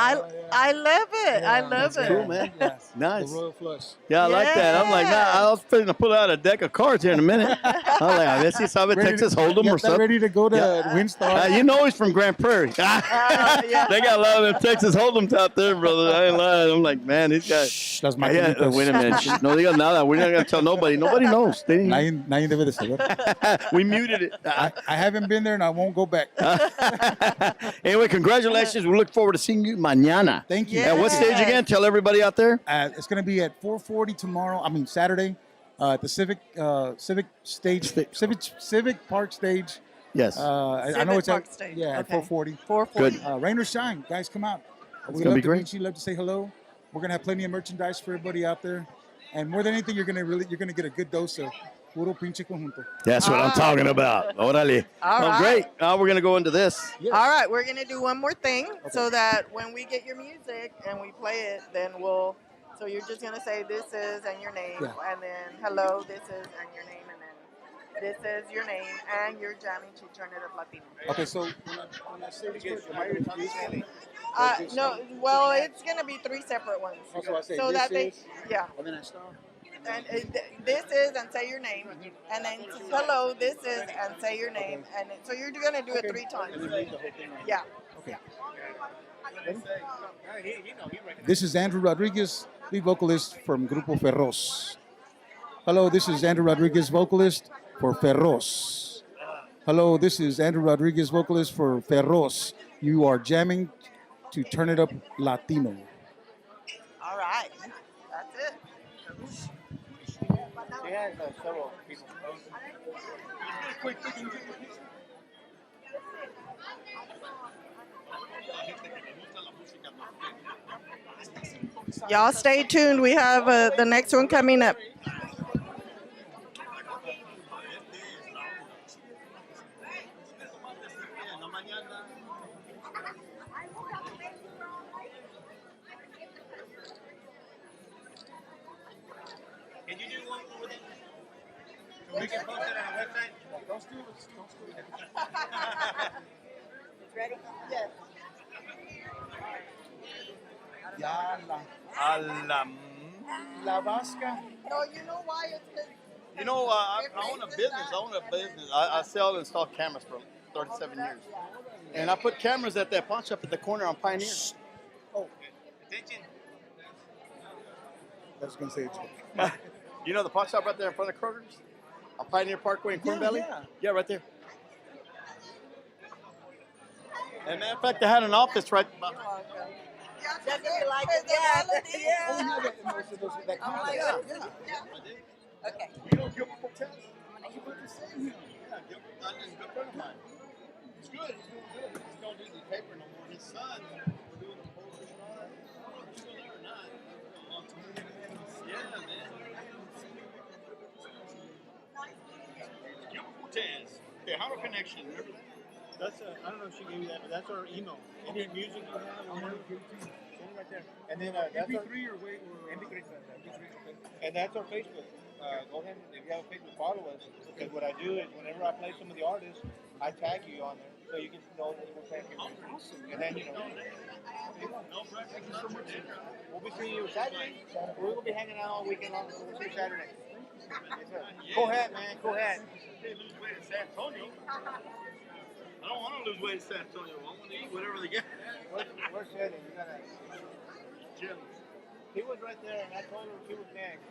I love it. I love that's it. Cool, man. Yeah. Nice. The Royal Flush. Yeah, I like that. I'm like, I was going to pull out a deck of cards here in a minute. I'm like, a ver si sabe Texas Hold'em or Get something. ready to go to Windstar. You know he's from Grand Prairie. Yeah. They got a lot of them Texas Hold'ems out there, brother. I ain't lying. I'm like, man, these guys. Shh, that's my Yeah, wait a minute. Shh, no digas nada. We're not going to tell nobody. Nobody knows. They didn't- Nadie debe de saber. we muted it. I haven't been there and I won't go back. Anyway, congratulations. We look forward to seeing you mañana. Thank you. At what stage again? Tell everybody out there. It's going to be at 4:40 tomorrow. I mean Saturday, at the Civic Park stage. Yes. I know it's Park at stage. yeah at Okay. 4:40. 440. Good. Rain or shine, guys, come out. We gonna love be to great. meet you. Love to say hello. We're gonna have plenty of merchandise for everybody out there, and more than anything, you're gonna get a good dose of puro pinche conjunto. That's what I'm talking about. Orale. All Oh, right. great. Now we're going to go into this. Yes. All right, we're gonna do one more thing so that when we get your music and we play it, then we'll. So you're just gonna say this is and your name, Yeah. and then hello, this is and your name, and then this is your name, and you're jamming to Turn It Up Latino. Okay, so when I say this, am I introducing? No, well, it's gonna be three separate ones. Also, I say So this that they, is, yeah. and then I stop. And this is and say your name, and then hello, this is and say your name, and so you're gonna do it 3 times. And then read the whole thing. Yeah. Okay. This is Andrew Rodriguez, lead vocalist from Grupo Ferros. Hello, this is Andrew Rodriguez, vocalist for Ferros. Hello, this is Andrew Rodriguez, vocalist for Ferros. You are jamming to Turn It Up Latino. All right. That's it. She has several people. Y'all stay tuned. We have the next one coming up. Can you do one with it? So we can post it on our website? Ready? Yes. La Vasca. No, you know why it's been. You know, I own a business. I sell and install cameras for 37 years. And I put cameras at that pawn shop at the corner on Pioneer. Attention. I was gonna say it's. You know the pot shop right there in front of Kroger's? On Pioneer Parkway in Corn Valley? Yeah, right there. And matter of fact, they had an office right. Definitely like it. Yeah. Oh, we have that in most of those that concept. Yeah. Okay. You know Gilbert Cortez? I was about to say him. Yeah, Gilbert. He's a good friend of mine. He's good. He's doing good. He just don't do the paper no more. His son, we're doing the poetry and all that. I don't know if he's still there or not. Yeah, man. Gilbert Cortez. Tejano Connection. Remember that? That's I don't know if she gave you that, but that's our email. Any music you have, or whatever, send it right there. And then that's our MP3 or wait or MP3. And that's our Facebook. Go ahead, if you have a Facebook, follow us. Because what I do is whenever I play some of the artists, I tag you on there so you can know that we're playing your music. awesome. And then Thank you so much. we'll be seeing you Saturday. We're gonna be hanging out all weekend long. So we'll see you Saturday. Yes, sir. Go ahead, man. Go ahead. They lose weight in San Antonio. I don't want to lose weight in San Antonio. I want to eat whatever they get. Where's Shelly? You gotta. Jim. He was right there, and I told her she was next.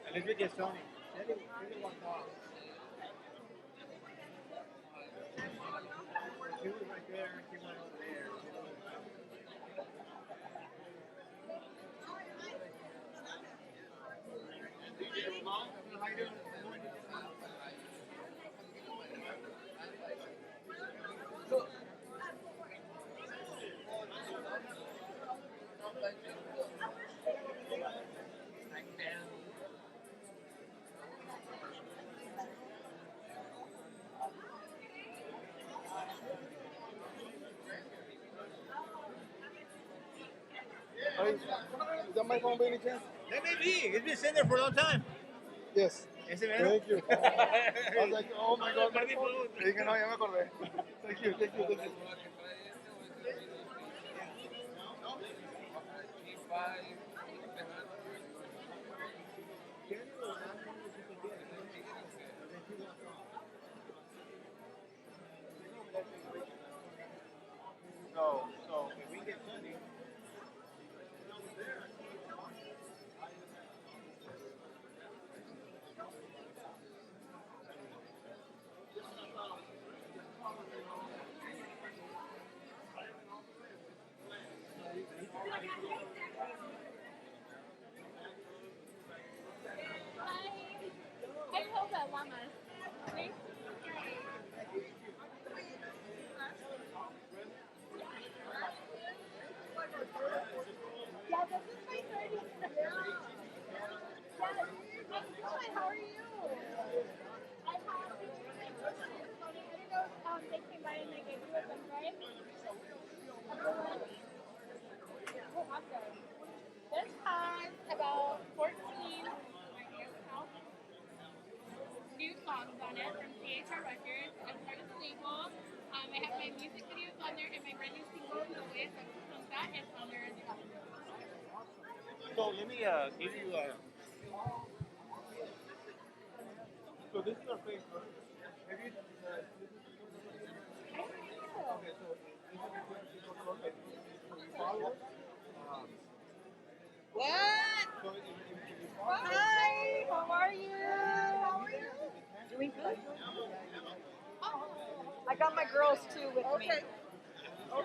And if it gets Sony, Shelly walked off. She was right there, and she went over there. Is that my phone by any chance? That may be. It's been sitting there for a long time. Yes. Ese mero. Thank you. I was like, oh my God, my phone. Le dije, no, ya me acordé. Thank you, thank you, thank you. So if we get Sunday, I told the llamas. See? Yeah, this is my 30th. Yeah. Hi, how are you? I have pictures of my sister. I don't know if they came by and they gave you a gun, right? Oh, awesome. This has about 14 new songs on it from CHR Records. I'm part of the label. I have my music videos on there and my brand new single, No Way, that is on there as well. so let me give you. So this is our Facebook. Have you? Okay, so this is the Facebook. You follow us. What? So if you follow us, Hi. How are you? How are you? Doing good. I got my girls too with me. Okay.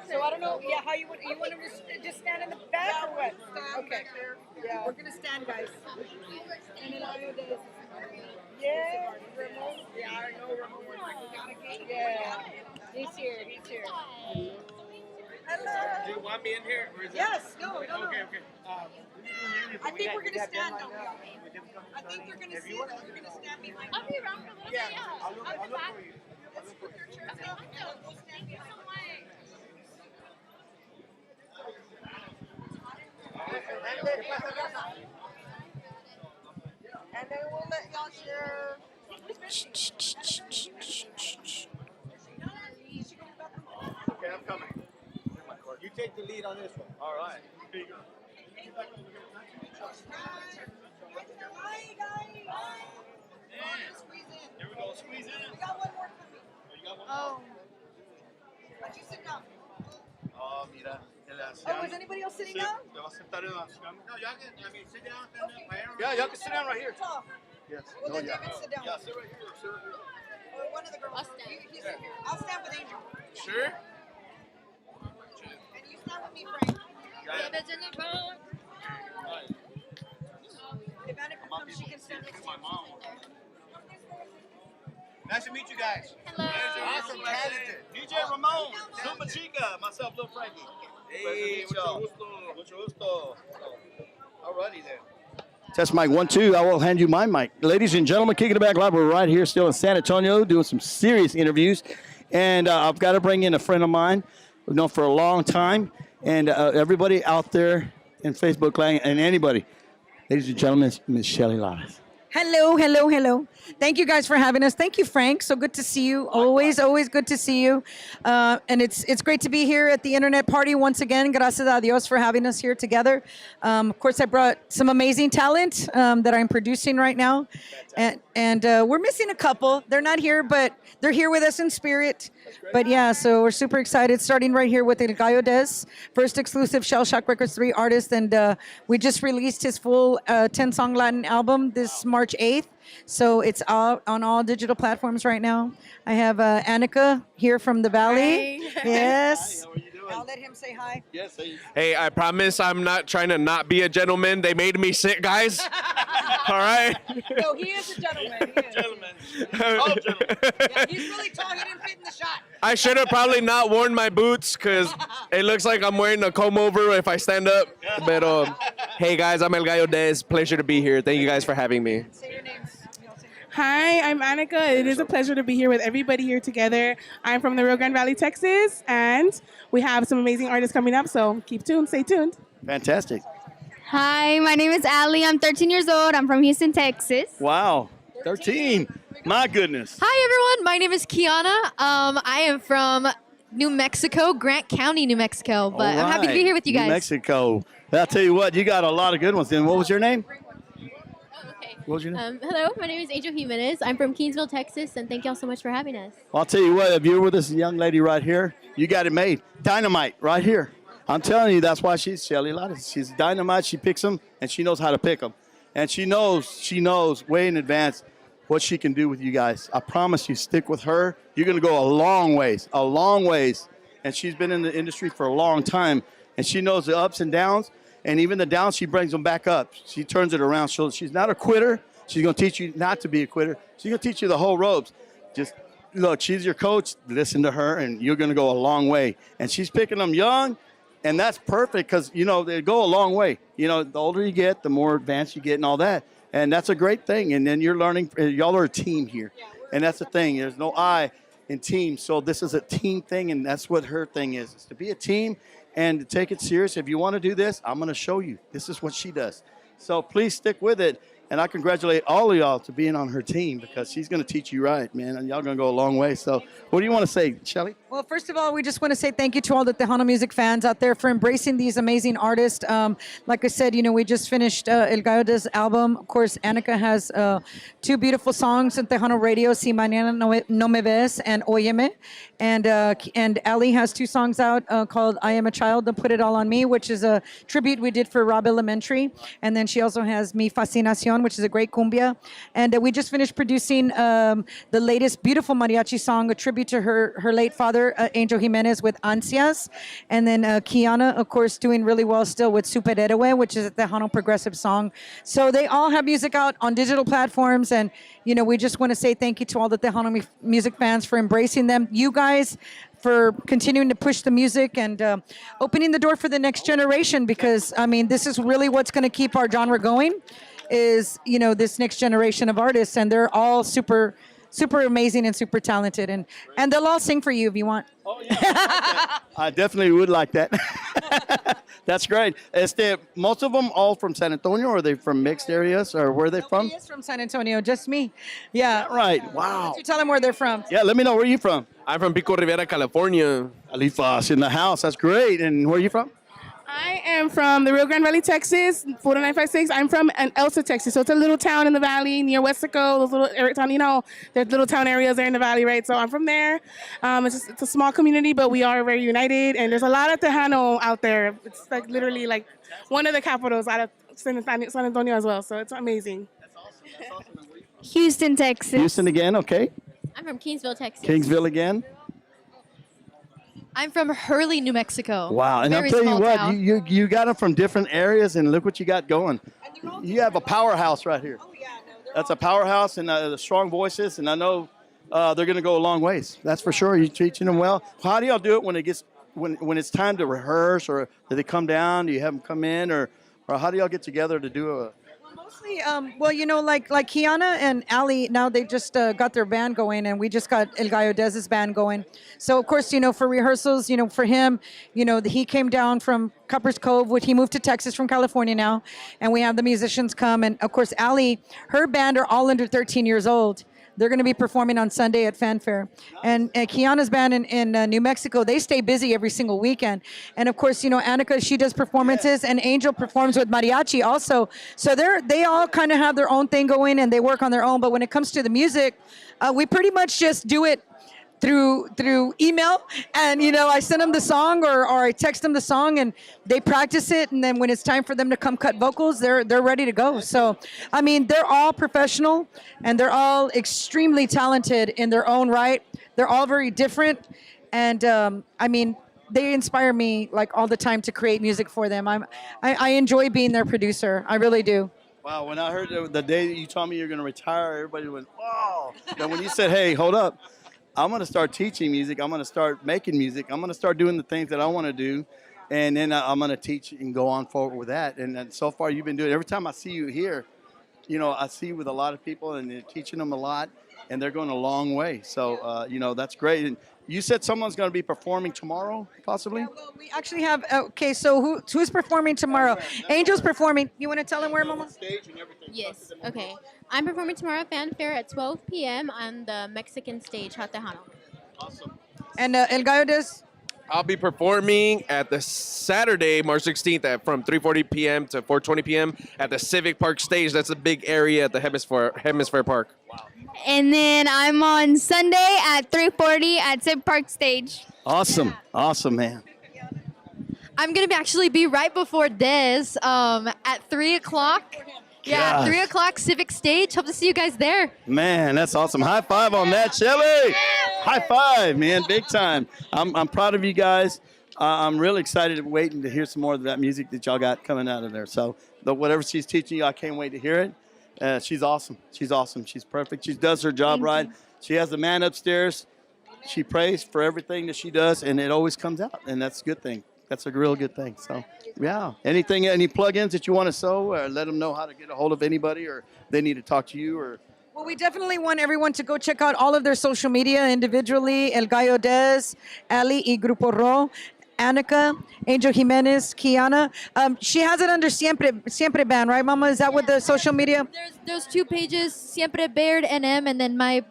So I don't know. Yeah, how you want to just stand in the back or what? Okay. Yeah. We're gonna stand, guys. And then I does. Yeah. Ramon. Yeah, I know Ramon. Yeah. He's here. He's here. Hello. do you want me in here? Or is it? Yes. No. Okay. I think we're gonna stand though. I think we're gonna see. We're gonna stand behind. I'll be around for a little bit, yeah. I'll look be back. for you. Let's put your chairs Okay, up. awesome. Thank you so much. And then we'll let y'all share. Okay, I'm coming. You take the lead on this one. All right. Hi, guys. Squeeze in. Here we go. Squeeze in. We got one more coming. You got one? Oh. Why'd you sit down? Oh, mira. El Oh, is anybody else sitting down? Te vas a sentar en la cama. No, y'all can, I mean, sit down, stand up. Yeah, y'all can sit down right here. Talk. Yes. Well, No, then yeah. David, sit down. Yeah, sit right here. Sit right here. Or one of the girls. I'll stand. You sit here. I'll stand with Angel. Sure. And you stand with me, Frank. If Annika comes, she can stand next to My you. mom. Nice to meet you guys. Hello. Awesome, talented. DJ Ramon, Super Chica, myself, Lil Frankie. Hey, mucho gusto. Mucho gusto. Alrighty then. Test mic 1, 2. I will hand you my mic. Ladies and gentlemen, kicking it back live. We're right here still in San Antonio doing some serious interviews. And I've got to bring in a friend of mine we've known for a long time. And everybody out there in Facebook land and anybody. Ladies and gentlemen, Miss Shelly Lares. Hello, hello, hello. Thank you guys for having us. Thank you, Frank. So good to see you. Always, always good to see you. And it's great to be here at the Internet Party once again. Gracias a Dios for having us here together. Of course, I brought some amazing talent that I'm producing right now. And we're missing a couple. They're not here, but they're here with us in spirit. But yeah, so we're super excited. Starting right here with El Gallo Des, first exclusive Shell Shock Records 3 artist. And we just released his full 10-song Latin album this March 8th. So it's out on all digital platforms right now. I have Annika here from the Valley. Hi. Yes. How are you doing? I'll let him say hi. Yes. Hey, I promise I'm not trying to not be a gentleman. They made me sit, guys. All right. No, he is a gentleman. He is. Gentlemen. Oh, gentlemen. Yeah, he's really tall. He didn't fit in the shot. I should have probably not worn my boots because it looks like I'm wearing a comb over if I stand up. But hey, guys, I'm El Gallo Des. Pleasure to be here. Thank you guys for having me. Say your names. Hi, I'm Annika. It is a pleasure to be here with everybody here together. I'm from the Rio Grande Valley, Texas, and we have some amazing artists coming up, so keep tuned, stay tuned. Fantastic. Hi, my name is Allie. I'm 13 years old. I'm from Houston, Texas. Wow. 13. My goodness. Hi, everyone. My name is Kiana. I am from New Mexico, Grant County, New Mexico. But I'm happy to be here with you guys. New Mexico. I'll tell you what, you got a lot of good ones. And what was your name? What was your name? Hello, my name is Angel Jimenez. I'm from Keensville, Texas, and thank y'all so much for having us. Well, I'll tell you what, if you're with this young lady right here, you got it made. Dynamite right here. I'm telling you, that's why she's Shelly Lares. She's dynamite. She picks them, and she knows how to pick them. And she knows way in advance what she can do with you guys. I promise you, stick with her. You're going to go a long ways. And she's been in the industry for a long time, and she knows the ups and downs. And even the downs, she brings them back up. She turns it around. She's not a quitter. She's going to teach you not to be a quitter. She's going to teach you the whole ropes. Just look, she's your coach. Listen to her, and you're going to go a long way. And she's picking them young, and that's perfect because, they go a long way. The older you get, the more advanced you get and all that. And that's a great thing. And then you're learning. Y'all are a team here. And that's the thing. There's no I in team. So this is a team thing, and that's what her thing is to be a team. And to take it serious. If you want to do this, I'm going to show you. This is what she does. So please stick with it. And I congratulate all of y'all to being on her team because she's going to teach you right, man. And y'all going to go a long way. So what do you want to say, Shelly? Well, first of all, we just want to say thank you to all the Tejano music fans out there for embracing these amazing artists. Like I said, we just finished El Gallo Des album. Of course, Annika has 2 beautiful songs on Tejano radio, Si Mañana No Me Ves and Óyeme. And Ali has 2 songs out called I Am a Child, Don't Put It All on Me, which is a tribute we did for Rob Elementary. And then she also has Mi Fascinación, which is a great cumbia. And we just finished producing the latest beautiful mariachi song, a tribute to her late father, Angel Jimenez, with Ansias. And then Kiana, of course, doing really well still with Superhéroe, which is a Tejano progressive song. So they all have music out on digital platforms. And, we just want to say thank you to all the Tejano music fans for embracing them. You guys for continuing to push the music and opening the door for the next generation because, this is really what's going to keep our genre going is, this next generation of artists. And they're all super amazing and super talented. And they'll all sing for you if you want. Oh, yeah. I definitely would like that. That's great. Most of them all from San Antonio, or are they from mixed areas, or where are they from? He is from San Antonio, just me. Yeah. Right. Wow. You tell them where they're from. Yeah, let me know where you from. I'm from Pico Rivera, California. Alifas in the house. That's great. And where are you from? I am from the Rio Grande Valley, Texas, 40956. I'm from Elsa, Texas. So it's a little town in the valley near Westico, those little area town, there's little town areas there in the valley, right? So I'm from there. It's a small community, but we are very united. And there's a lot of Tejano out there. It's like literally like one of the capitals out of San Antonio as well. So it's amazing. Houston, Texas. Houston again, okay. I'm from Kingsville, Texas. Kingsville again. I'm from Hurley, New Mexico. Wow, and Very I'll tell you small what, town. you got them from different areas, and look what you got going. You have a powerhouse right here. That's a powerhouse, and the strong voices, and I know they're going to go a long ways. That's for sure. You're teaching them well. How do y'all do it when it gets when it's time to rehearse, or do they come down? Do you have them come in, or how do y'all get together to do a? Mostly, like Kiana and Ali, now they just got their band going, and we just got El Gallo Dez's band going. So, of course, for rehearsals, for him, he came down from Copper's Cove, which he moved to Texas from California now, and we have the musicians come. And, of course, Ali, her band are all under 13 years old. They're going to be performing on Sunday at Fanfare. And Kiana's band in New Mexico, they stay busy every single weekend. And of course, Annika, she does performances, and Angel performs with mariachi also. So they all kind of have their own thing going, and they work on their own. But when it comes to the music, we pretty much just do it through email, and I send them the song, or I text them the song, and they practice it, and then when it's time for them to come cut vocals, they're ready to go. So I mean, they're all professional, and they're all extremely talented in their own right. They're all very different, and I mean, they inspire me like all the time to create music for them. I enjoy being their producer. I really do. Wow, when I heard the day that you told me you're going to retire, everybody went, wow. Then when you said, hey, hold up, I'm going to start teaching music. I'm going to start making music. I'm going to start doing the things that I want to do. And then I'm going to teach and go on forward with that. And so far you've been doing it. Every time I see you here, I see you with a lot of people, and you're teaching them a lot, and they're going a long way. So, that's great. And you said someone's going to be performing tomorrow, possibly? Yeah, well, we actually have, so who's performing tomorrow? Angel's performing. You want to tell them where, Mama? Stage and everything. Yes, okay. I'm performing tomorrow at Fanfare at 12 p.m. on the Mexican stage, Hot Tejano. Awesome. And El Gallo Dez? I'll be performing at the Saturday, March 16th, from 3:40 p.m. to 4:20 p.m. at the Civic Park stage. That's a big area at the Hemisphere Park. Wow. And then I'm on Sunday at 3:40 at Civic Park stage. Awesome. Awesome, man. I'm going to actually be right before Dez at 3 o'clock. Yeah, Gosh. 3 o'clock Civic Stage. Hope to see you guys there. Man, that's awesome. High five on that, Shelly. High five, man, big time. I'm proud of you guys. I'm really excited and waiting to hear some more of that music that y'all got coming out of there. So whatever she's teaching you, I can't wait to hear it. She's awesome. She's awesome. She's perfect. She does her job right. She has the man upstairs. She prays for everything that she does, and it always comes out, and that's a good thing. That's a real good thing. So, yeah. Any plugins that you want to sew, or let them know how to get a hold of anybody, or they need to talk to you, or? Well, we definitely want everyone to go check out all of their social media individually. El Gallo Dez, Ali y Grupo Ro, Annika, Angel Jimenez, Kiana. She has it under Siempre Band, right, Mama? Is that what the social media? There's those two pages, Siempre Baird NM, and then my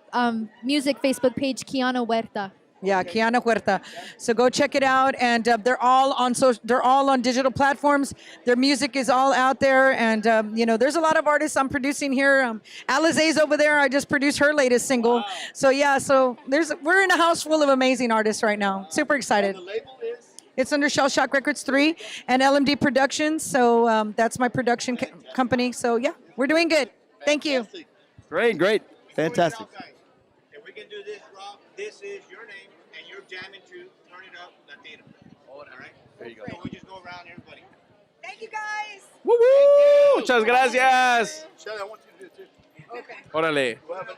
music Facebook page, Kiana Huerta. Yeah, Kiana Huerta. So go check it out, and they're all on digital platforms. Their music is all out there, and there's a lot of artists I'm producing here. Alizé's over there. I just produced her latest single. Wow. So yeah, we're in a house full of amazing artists right now. Super excited. And the label is? It's under Shell Shock Records 3 and LMD Productions. So that's my production company. So yeah, we're doing good. Thank you. Great. Fantastic. If we can do this, Rob, this is your name, and you're jamming to Turn It Up Latino. All right? There you go. So we just go around everybody. Thank you, guys. Woo woo! Muchas gracias. Shelly, I want you to do it too. Okay. Órale. We'll have it.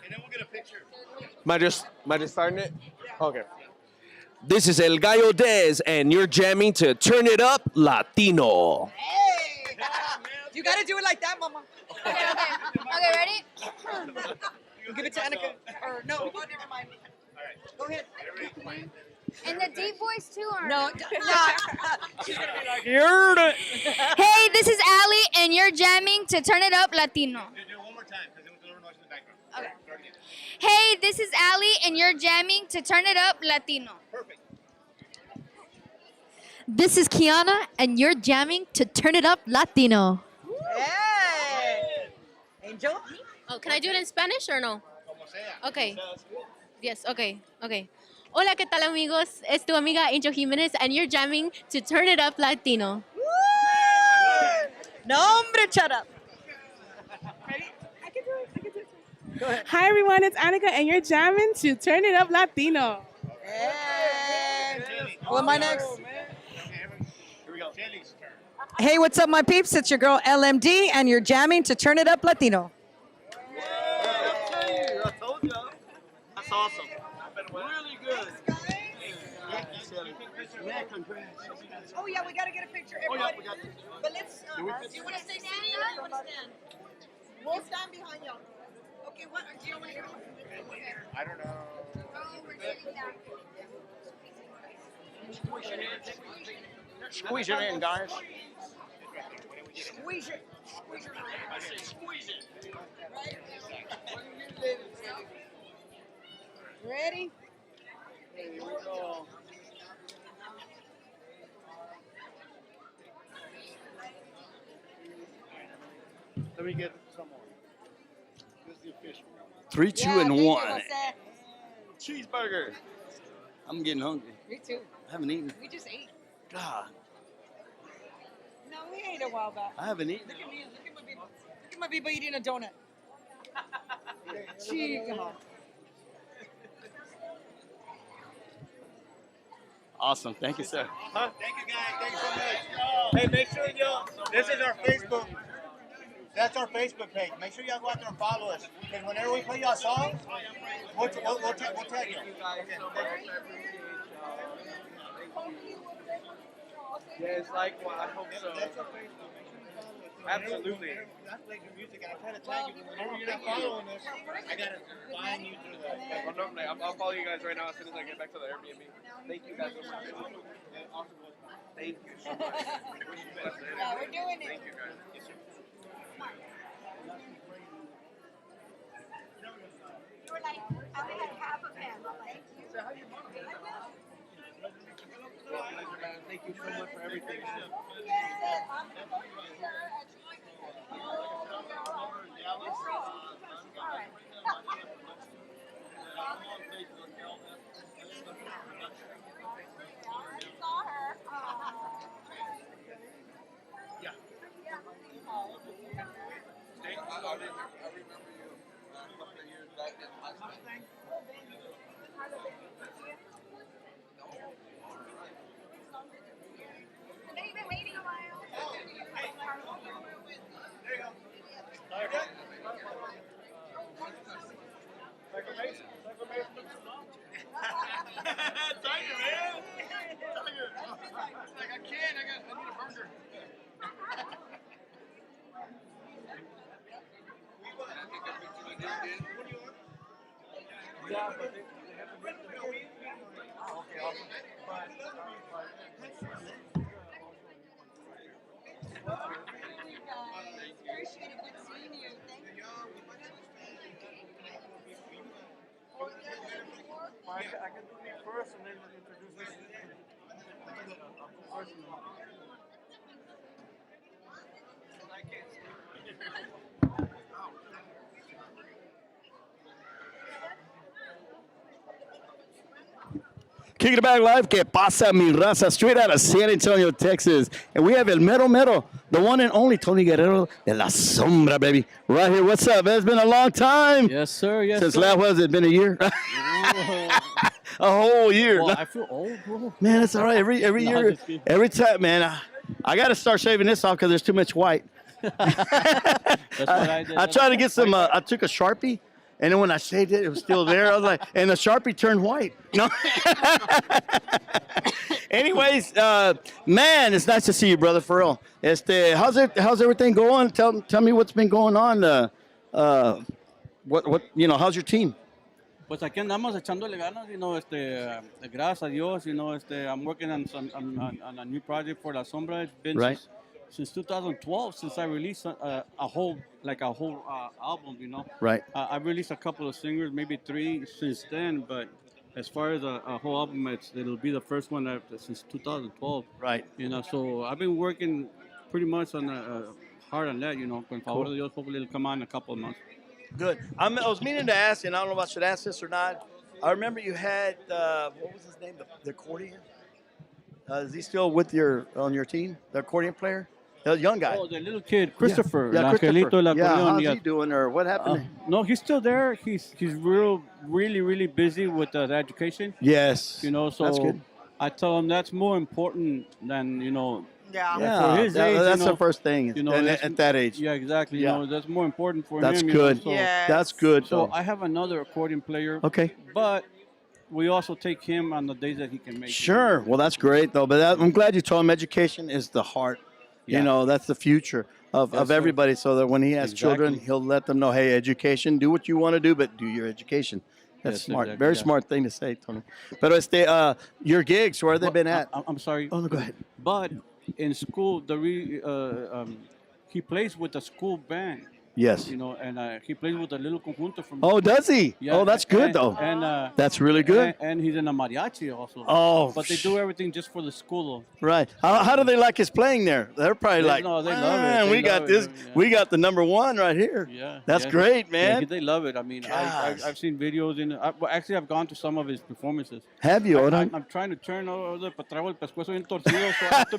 And then we'll get a picture. Am I just starting it? Okay. This is El Gallo Dez, and you're jamming to Turn It Up Latino. Hey! You got to do it like that, Mama. Okay, ready? Give it to Annika. Or no, never mind. All right. Go ahead. Everybody, And the deep voice too, or No, She's gonna be like, Heard it. Hey, this is Ali, and you're jamming to Turn It Up Latino. Do it one more time because there was a little noise in the background. Okay. Start again. Hey, this is Ali, and you're jamming to Turn It Up Latino. Perfect. This is Kiana, and you're jamming to Turn It Up Latino. Hey! Angel? Oh, can I do it in Spanish or no? Como sea. Okay. Yes, okay, okay. Hola, ¿qué tal, amigos? Es tu amiga Angel Jimenez, and you're jamming to Turn It Up Latino. No, hombre, shut up. Go ahead. Hi everyone, it's Annika, and you're jamming to Turn It Up Latino. Hey. Who am I next? Here we go. Shelly's turn. Hey, what's up, my peeps? It's your girl LMD, and you're jamming to Turn It Up Latino. I told you. That's awesome. Really good. Man, congrats. Oh, yeah, we got to get a picture, Oh, yeah, everybody. we got to. But let's, Do we- do you want to stay standing or you want to stand? We'll stand behind y'all. Okay, what, do you want to go? I don't know. Squeeze it in, guys. Squeeze it. Squeeze it. I said squeeze it. Ready? Here we go. Let me get some more. This is the official. 3, 2, Yeah, and thank you, 1. Jose. Cheeseburger. I'm getting hungry. Me too. I haven't eaten. We just ate. God, No, we ate a while back. I haven't eaten. Look at me. Look at my baby. Look at my baby eating a donut. Chica. Awesome. Thank you, sir. Huh? Thank you, guys. Thank you so much. Hey, make sure y'all. This is our Facebook. That's our Facebook page. Make sure y'all go out there and follow us. Because whenever we play y'all songs, we'll tag you. Yes, like I hope so. That's our Facebook. Make sure you follow us. Absolutely. I play good music and I try to tag you. But whenever you're not following us, I gotta find you through the. Oh, no, I'll follow you guys right now as soon as I get back to the Airbnb. Thank you guys so much. Thank you so much. Yeah, we're doing it. Thank you guys. You were like, I only had half of him. I'm like, Thank you so much for everything. They've been waiting a while. Tiger, man. Tiger. Like I can't. I need a burger. Yeah, but they have to Okay, awesome. Appreciate it. Good seeing you. Thank you. I can do me first and then introduce this. I'll go first. I can't speak. Kicking it back live, que pasa mi raza, straight out of San Antonio, Texas. And we have El Mero Mero, the one and only Tony Guerrero de la Sombra, baby. Right here, what's up? It's been a long time. Yes, sir. Yes, Since sir. last, was it been a year? A whole year. Well, I feel old, bro. Man, it's all right. Every No, year, just kidding. every time, man. I got to start shaving this off because there's too much white. That's what I did. I tried to get some. I took a Sharpie, and then when I shaved it, it was still there. I was like, and the Sharpie turned white. No. Anyways, man, it's nice to see you, brother. For real. How's everything going? Tell me what's been going on. How's your team? Pues aquí andamos echándole ganas, gracias a Dios, I'm working on on a new project for La Sombra. It's been Right. since 2012 since I released a whole album, Right. I released a couple of singers, maybe 3 since then, but as far as a whole album, it'll be the first one since 2012. Right. So I've been working pretty much on hard on that, con favor Cool. de Dios, hopefully it'll come out in a couple of months. Good. I was meaning to ask, and I don't know if I should ask this or not. I remember you had what was his name? The accordion. Is he still with on your team? The accordion player, the young guy. Oh, the little kid, Christopher. Yeah, Angelito el Christopher. Yeah, acordeón, how's yes. he doing, or what happened? No, he's still there. He's really busy with the education. Yes. So That's good. I tell him that's more important than Yeah, for his age. that's the first thing. At that age. Yeah, exactly. Yeah. That's more important for That's him. good. So, That's good. So Though. I have another accordion player. Okay. But we also take him on the days that he can make it. Sure. Well, that's great though. But I'm glad you told him education is the heart. Yeah. That's the future of Yes, sir. everybody. So that when he has children, Exactly. he'll let them know, hey, education, do what you want to do, but do your education. That's Yes, smart. exactly, Very yeah. smart thing to say, Tony. But your gigs, where have they been at? I'm sorry. Oh, no, go ahead. But in school, he plays with the school band. Yes. And he plays with a little conjunto from. Oh, does he? Yeah, Oh, that's good, though. And That's really good. And he's in a mariachi also. Oh, but they do everything just for the school. Right. How do they like his playing there? They're probably like, They love it. "Man, They we got love this. it, yeah. We got the number one right here." Yeah, That's yeah. great, Yeah, man. they love it. I mean, Gosh. I've seen videos actually I've gone to some of his performances. Have you? I'm trying to turn over, but traigo el pescuezo bien torcido, so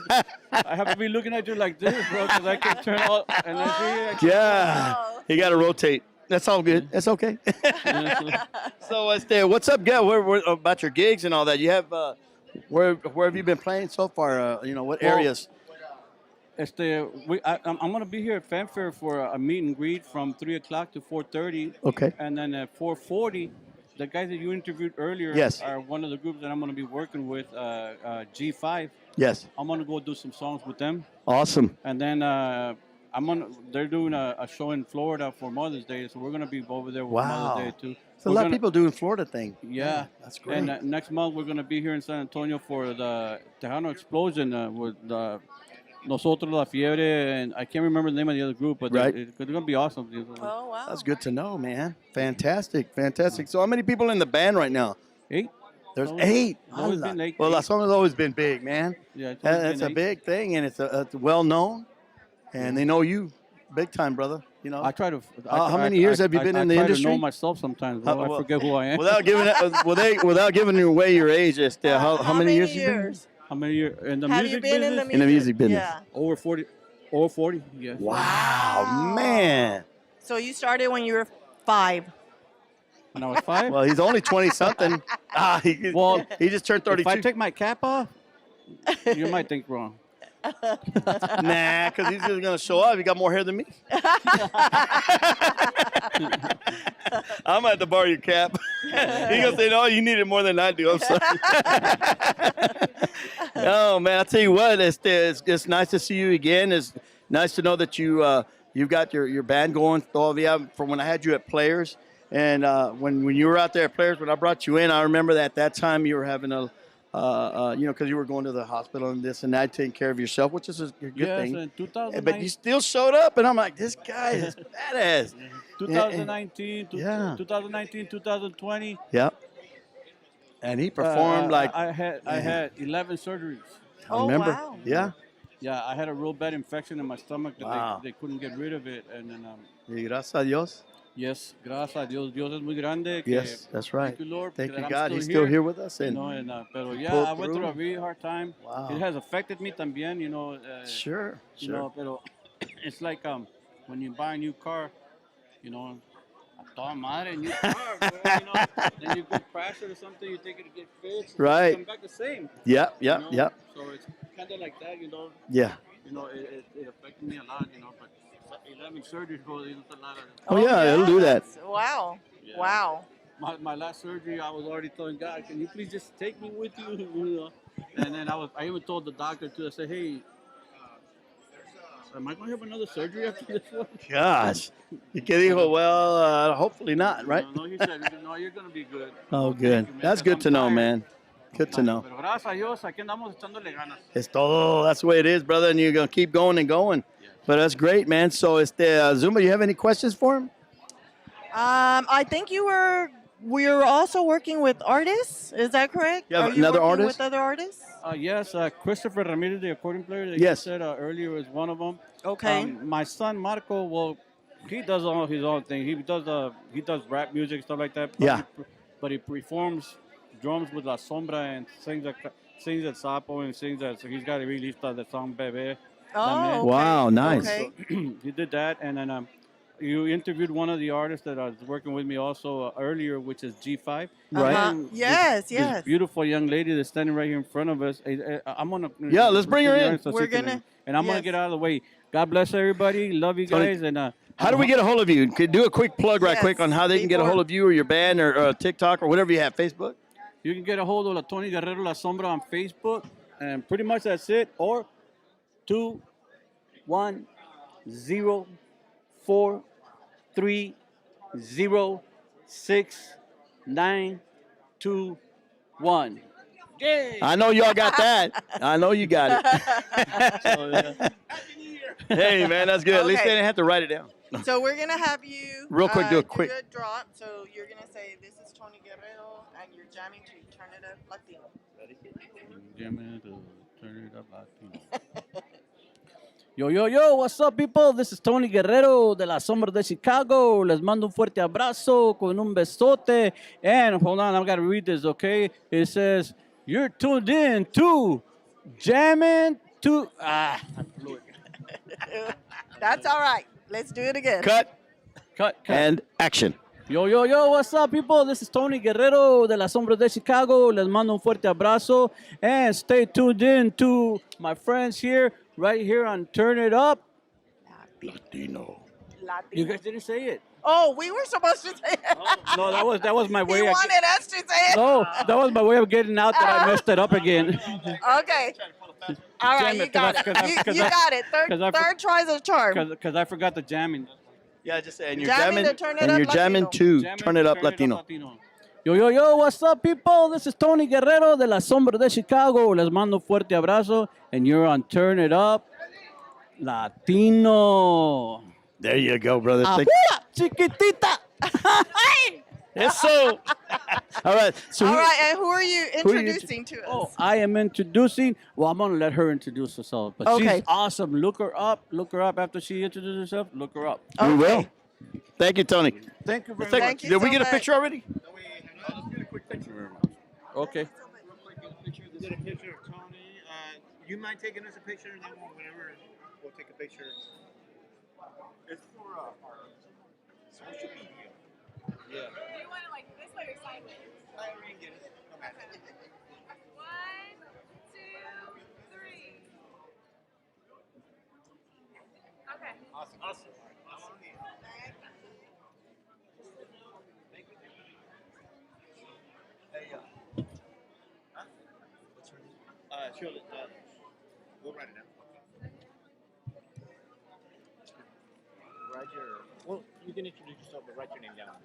I have to be looking at you like this, bro, because I can turn all and then see. Yeah. You got to rotate. That's all good. That's okay. So, what's up, Gail? Where about your gigs and all that? You have where have you been playing so far? What areas? I'm gonna be here at Fanfare for a meet and greet from 3 o'clock to 4:30. Okay. And then at 4:40, the guys that you interviewed earlier Yes. are one of the groups that I'm gonna be working with. G5. Yes. I'm gonna go do some songs with them. Awesome. And then they're doing a show in Florida for Mother's Day, so we're gonna be over there with Wow. Mother's Day too. So a lot of people doing Florida thing. Yeah, that's great. And next month we're gonna be here in San Antonio for the Tejano Explosion with Nosotros La Fiebre, and I can't remember the name of the other group, but Right. they're gonna be awesome. Oh, wow. That's good to know, man. Fantastic. So how many people in the band right now? 8. There's Always- 8. always been 8. Well, La Sombra's always been big, man. Yeah, it's always It's been a 8. big thing, and it's well known, and they know you big time, brother. I try to. How many years have you been in the I try industry? to know myself sometimes. Bro. I forget who I am. Without giving away your age, how many years you been? How many years in the Have music you been in business? the In the music business. Yeah. Over 40. Over 40. Yes. Wow, man. So you started when you were 5. When I was 5. Well, he's only 20 something. He just turned 32. If I take my cap off, you might think wrong. Nah, because he's just gonna show up. He got more hair than me. I'm gonna have to borrow your cap. He gonna say, "No, you need it more than I do." I'm sorry. Oh man, I tell you what, it's nice to see you again. It's nice to know that you've got your band going. Todavía from when I had you at Players, and when you were out there at Players, when I brought you in, I remember that at that time you were having because you were going to the hospital and this and that, taking care of yourself, which is a good Yes, thing. in 2009. But you still showed up, and I'm like, this guy is badass. 2019, Yeah. 2019, 2020. Yep. And he performed I had 11 surgeries. I remember. Yeah. Yeah, I had a real bad infection in my stomach that Wow. they couldn't get rid of it, and then Y gracias a Dios. yes, gracias a Dios, Dios es muy grande. que- Yes, that's right. Thank you, Lord. Thank that you, I'm God. He's still here with us. And pero yeah, pulled I went through a through. really hard time. Wow. It has affected me también, Sure, You sure. know, pero it's like when you buy a new car, a toda madre, new car, bro, then you go crash it or something, you take it to get fixed, Right. come back the same. Yep, yep, you know? yep. So it's kind of like that, Yeah. It affected me a lot, but 11 surgeries, bro, it's a lot of. Oh, yeah, it'll do that. Wow. Yeah. Wow. My last surgery, I was already telling God, can you please just take me with you? And then I even told the doctor too. I said, hey, am I going to have another surgery after this one? Gosh. ¿Y qué dijo? Well, hopefully not, right? No, he said, no, you're going to be good. Oh, Thank good. you, man, That's 'cause good I'm to know, tired. man. Good to know. Pero gracias a Dios, aquí andamos echándole ganas. It's todo. That's the way it is, brother. And you're going to keep going and going. But that's great, man. So, Zumba, you have any questions for him? I think we're also working with artists. Is that correct? You have Are you another working artist? with other artists? Yes, Christopher Ramirez, the accordion player that Yes. you said earlier, is one of them. Okay. My son Marco, well, he does all his own thing. He does rap music, stuff like that. Yeah. But he performs drums with La Sombra and sings at Sapo and sings that. So he's got to release the song Bebe. Oh, okay. Wow, nice. Okay. He did that, and then you interviewed one of the artists that was working with me also earlier, which is G5. Right. And Yes, this yes. beautiful young lady that's standing right here in front of us. I'm gonna. Yeah, let's bring her in. We're gonna. And I'm gonna yes. get out of the way. God bless everybody. Love you Tony, guys. And how do we get a hold of you? Could do a quick plug right Yes, quick on how they can get a hold of you or your band or TikTok or whatever you have, Facebook? You can get a hold of Tony Guerrero La Sombra on Facebook, and pretty much that's it. Or 210430691. Yay! I know y'all got that. I know you got it. Hey, man, that's good. At least they Okay. didn't have to write it down. So we're gonna have you Real quick, do a quick- drop. So you're gonna say, "This is Tony Guerrero," and you're jamming to Turn It Up Latino. Yo, what's up, people? This is Tony Guerrero de la Sombra de Chicago. Les mando un fuerte abrazo con un besote. And hold on, I've got to read this, okay? It says, you're tuned in to Jamming to... That's all right. Let's do it again. Cut Cut. and action. Yo, what's up, people? This is Tony Guerrero de la Sombra de Chicago. Les mando un fuerte abrazo. And stay tuned in to my friends here, right here on Turn It Up. Latino. You guys didn't say it. Oh, we were supposed to say it. No, that was my way. He wanted us to say it. No, that was my way of getting out that I messed it up again. Okay. All right, Jam you got it. You got it. Third try's a charm. Because I forgot the jamming. Yeah, just and you're Jamming jamming, to Turn It and Up you're jamming Latino. to Turn It Up Latino. Yo, what's up, people? This is Tony Guerrero de la Sombra de Chicago. Les mando un fuerte abrazo. And you're on Turn It Up Latino. There you go, brother. Ahua, chiquitita. Eso. All right. So All right, and who are you who are you introducing to us? Oh, I am introducing. Well, I'm gonna let her introduce herself. But Okay. she's awesome. Look her up. Look her up after she introduces herself. Look her up. we will. Thank you, Tony. Thank you very Thank- much. Thank you Did we so get a much. picture already? Okay. Get a picture of Tony. You mind taking us a picture, and then whenever we'll take a picture. It's for our social media. Yeah. Do you want it like this way or sideways? I already get it. Okay. 1, 2, 3. Okay. Awesome. Hey, huh? What's her name? Shirley. We'll write it down. Write your. Well, you can introduce yourself, but write your name down.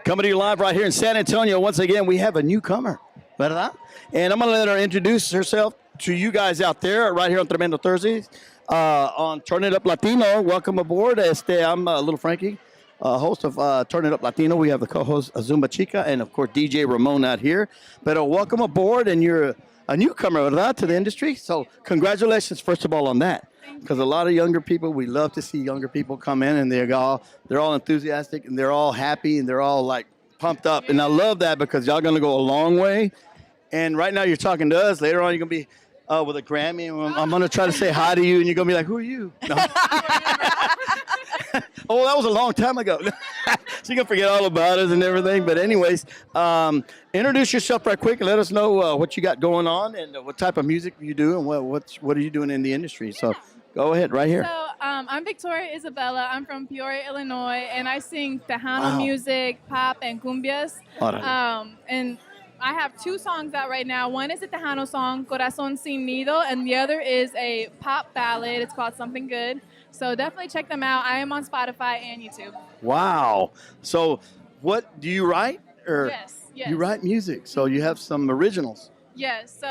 Coming to you live right here in San Antonio. Once again, we have a newcomer, ¿verdad? And I'm going to let her introduce herself to you guys out there right here on Tremendo Thursdays on Turn It Up Latino. Welcome aboard. I'm Little Frankie, host of Turn It Up Latino. We have the co-host Zumba Chica and, of course, DJ Ramon out here. But welcome aboard, and you're a newcomer, ¿verdad, to the industry. So congratulations, first of all, on that. Because a lot of younger people, we love to see younger people come in, and they're all enthusiastic, and they're all happy, and they're all like pumped up. And I love that because y'all gonna go a long way. And right now you're talking to us. Later on you're gonna be with a Grammy, and I'm gonna try to say hi to you, and you're gonna be like, "Who are you?" No. Oh, that was a long time ago. So you can forget all about us and everything. But anyways, introduce yourself right quick and let us know what you got going on and what type of music you do and what are you doing in the industry. So go ahead right here. So I'm Victoria Isabella. I'm from Peoria, Illinois, and I sing Tejano Wow. music, pop, and cumbias. Órale. And I have 2 songs out right now. One is a Tejano song, Corazón Sin Nido, and the other is a pop ballad. It's called Something Good. So definitely check them out. I am on Spotify and YouTube. Wow. So, what do you write? Or Yes, yes. You write music, so you have some originals. Yes. So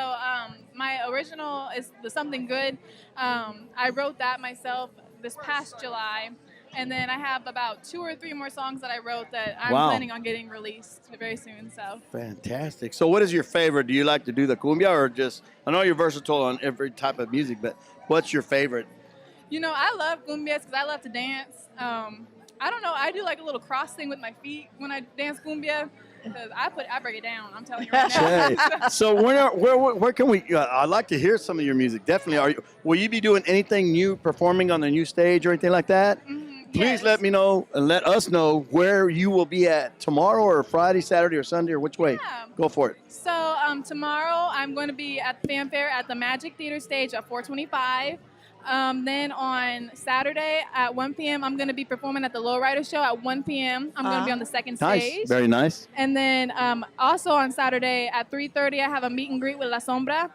my original is the Something Good. I wrote that myself this past July. And then I have about 2 or 3 more songs that I wrote that I'm Wow. planning on getting released very soon. So Fantastic. So, what is your favorite? Do you like to do the cumbia or just? I know you're versatile on every type of music, but what's your favorite? you know, I love cumbias because I love to dance. I don't know. I do like a little cross thing with my feet when I dance cumbia because I break it down. I'm telling you right now. Okay. So, where can we? I'd like to hear some of your music. Definitely. Will you be doing anything new, performing on the new stage or anything like that? Please let me know and let us know where you will be at tomorrow or Friday, Saturday, or Sunday, or which way. Go for it. So tomorrow I'm going to be at the Fanfare at the Magic Theater stage at 425. Then on Saturday at 1 p.m. I'm going to be performing at the Lowrider Show at 1 p.m. I'm going to be on the second Nice. stage. Very nice. And then also on Saturday at 3:30 I have a meet and greet with La Sombra.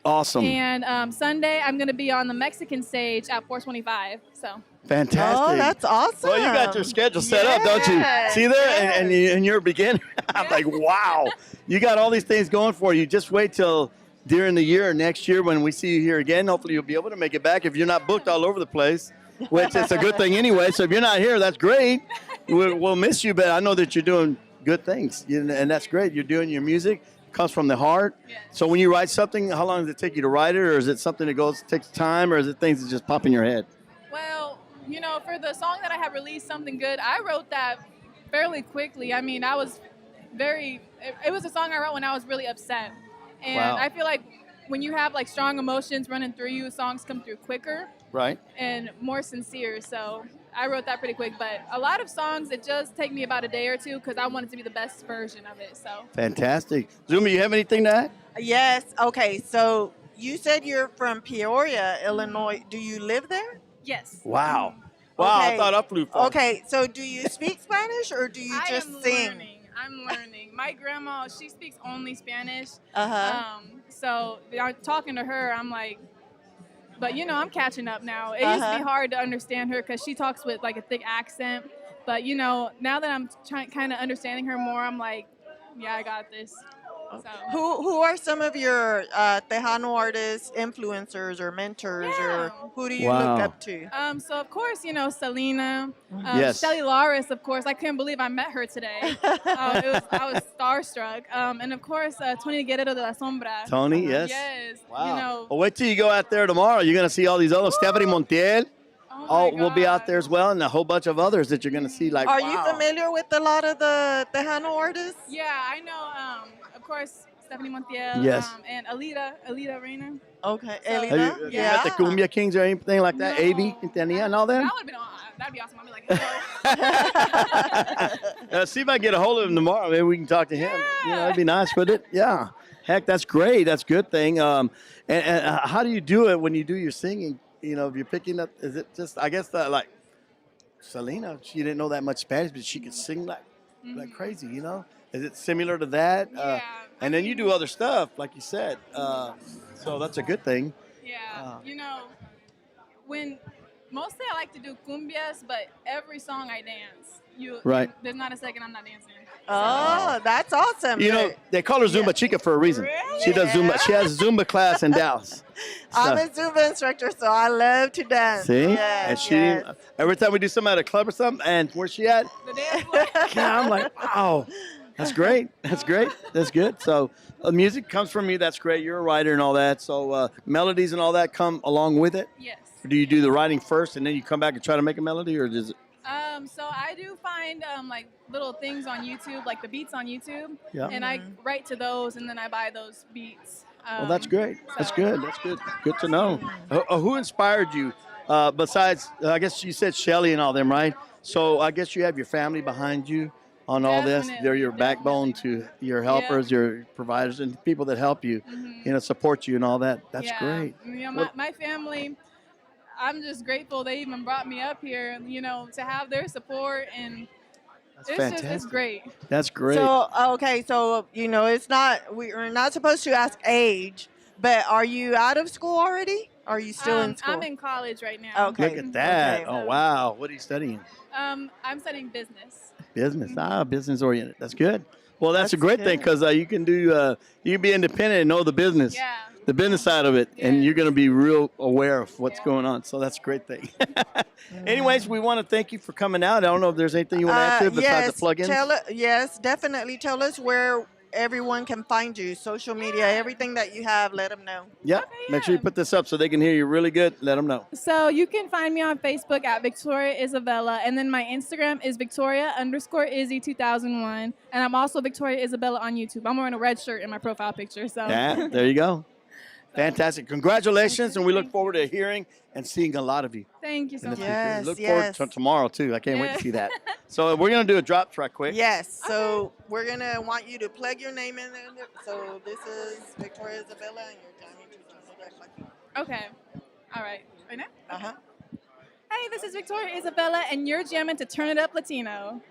Awesome. And Sunday I'm going to be on the Mexican stage at 425. So. Fantastic. Oh, that's awesome. Well, you got your schedule set up, don't you? See there? And you're a beginner. I'm like, wow. You got all these things going for you. Just wait till during the year, next year, when we see you here again. Hopefully you'll be able to make it back if you're not booked all over the place, which is a good thing anyway. So if you're not here, that's great. We'll miss you, but I know that you're doing good things, and that's great. You're doing your music. It comes from the heart. So when you write something, how long does it take you to write it? Or is it something that takes time? Or is it things that just pop in your head? Well, you know, for the song that I have released, Something Good, I wrote that fairly quickly. I mean, I was it was a song I wrote when I was really upset. And Wow. I feel like when you have like strong emotions running through you, songs come through quicker Right. and more sincere. So I wrote that pretty quick. But a lot of songs, it just take me about a day or two because I want it to be the best version of it. So. Fantastic. Zuma, you have anything to add? Yes. Okay. So you said you're from Peoria, Illinois. Do you live there? Yes. Wow. Wow, I Okay. thought I flew far. Okay. So do you speak Spanish or do you just sing? I'm learning. My grandma, she speaks only Spanish. Uh-huh. So talking to her, I'm like, but you know, I'm catching up now. It used to be hard to understand her because she talks with like a thick accent. But you know, now that I'm kind of understanding her more, I'm like, yeah, I got this. So. Who are some of your Tejano artists, influencers, or mentors, or who do you look up to? So of course, you know, Selena, Yes. Shelly Laris, of course. I couldn't believe I met her today. I was starstruck. And of course, Tony Guerrero de la Sombra. Tony, yes. Yes. Wow. You know, Well, wait till you go out there tomorrow. You're going to see all these other Stephanie Montiel. Oh, we'll be out there as well, and a whole bunch of others that you're going to see. Like, Are wow. you familiar with a lot of the Tejano artists? yeah, I know. Of course, Stephanie Montiel. Yes. And Alita Reina. Okay, Have you met the Cumbia Kings or anything like that? A.B. Quintanilla and all them? That would have been that'd be awesome. I'd be like, hello. See if I can get a hold of him tomorrow. Maybe we can talk to him. You know, that'd be nice, would it? Yeah. Heck, that's great. That's a good thing. And how do you do it when you do your singing? You know, if you're picking up, is it just, I guess, like Selena, she didn't know that much Spanish, but she could sing like crazy, you know? Is it similar to that? And then you do other stuff, like you said. So that's a good thing. Yeah, you know, mostly I like to do cumbias, but every song I dance. Right. There's not a second I'm not dancing. Oh, that's awesome. You know, they call her Zumba Chica for a reason. She does Zumba. She has a Zumba class in Dallas. I'm a Zumba instructor, so I love to dance. See? Yes, And she, yes. every time we do something at a club or something, and where's she at? Yeah, I'm like, wow, that's great. That's great. That's good. So music comes from you. That's great. You're a writer and all that. So melodies and all that come along with it? Yes. Or do you do the writing first and then you come back and try to make a melody, or does it? So I do find like little things on YouTube, like the beats on YouTube, Yeah. and I write to those, and then I buy those beats. Well, that's great. That's good. That's good. Good to know. Who inspired you? Besides, I guess you said Shelly and all them, right? So I guess you have your family behind you on all this. They're your backbone to your helpers, your providers, and people that help you, you know, support you and all that. That's great. You know, my family, I'm just grateful they even brought me up here, to have their support, and That's it's fantastic. great. That's great. So okay, so it's not we're not supposed to ask age, but are you out of school already? Are you still in school? I'm in college right now. Okay. Look at that. Okay. Oh, wow. What are you studying? I'm studying business. Business. Business oriented. That's good. Well, that's a That's great thing good. because you can do, you can be independent and know the business, Yeah. the business side of it, and you're going to be real aware of what's going on. So that's a great thing. Anyways, we want to thank you for coming out. I don't know if there's anything you want to add to it besides the plugins. Yes, definitely. Tell us where everyone can find you. Social media, everything that you have. Let them know. Yep. Make sure you put this up so they can hear you really good. Let them know. So you can find me on Facebook at Victoria Isabella, and then my Instagram is Victoria_Izzy2001, and I'm also Victoria Isabella on YouTube. I'm wearing a red shirt in my profile picture. So Yeah, there you go. Fantastic. Congratulations, and we look forward to hearing and seeing a lot of you. Thank you in so the much. future. Look forward to tomorrow, too. I can't wait to see that. So we're going to do a drop track quick. Yes. So we're gonna want you to plug your name in there. So this is Victoria Isabella, and you're jamming to Okay. All right. Right now? Uh-huh. Hey, this is Victoria Isabella, and you're jamming to Turn It Up Latino.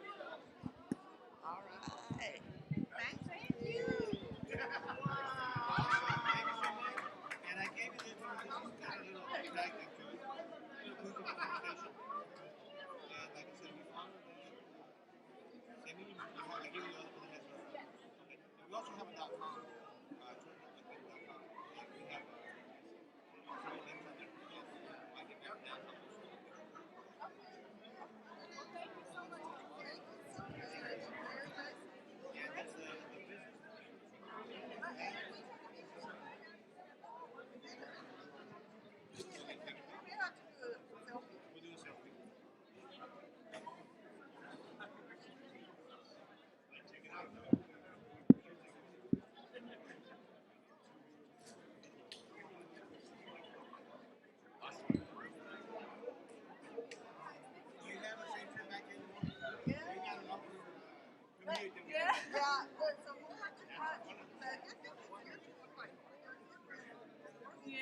Yeah.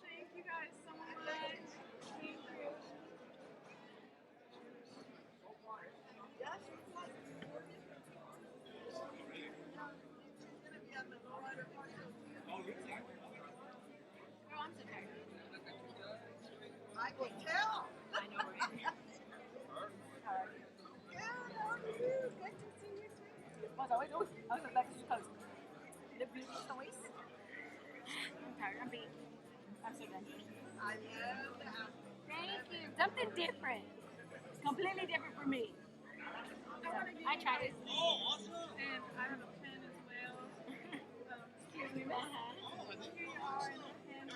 Thank you guys so much. Thank you. I can tell. I know, right? Good, how are you? Good to see you too. What's always doing? I was back to the coast. The beauty choice. I'm tired. I'm beat. I'm so done. I love that. Thank you. Something different. Completely different for me. I tried it. Oh, awesome. And I have a pen as well. Excuse me, miss. Here you are in the pen.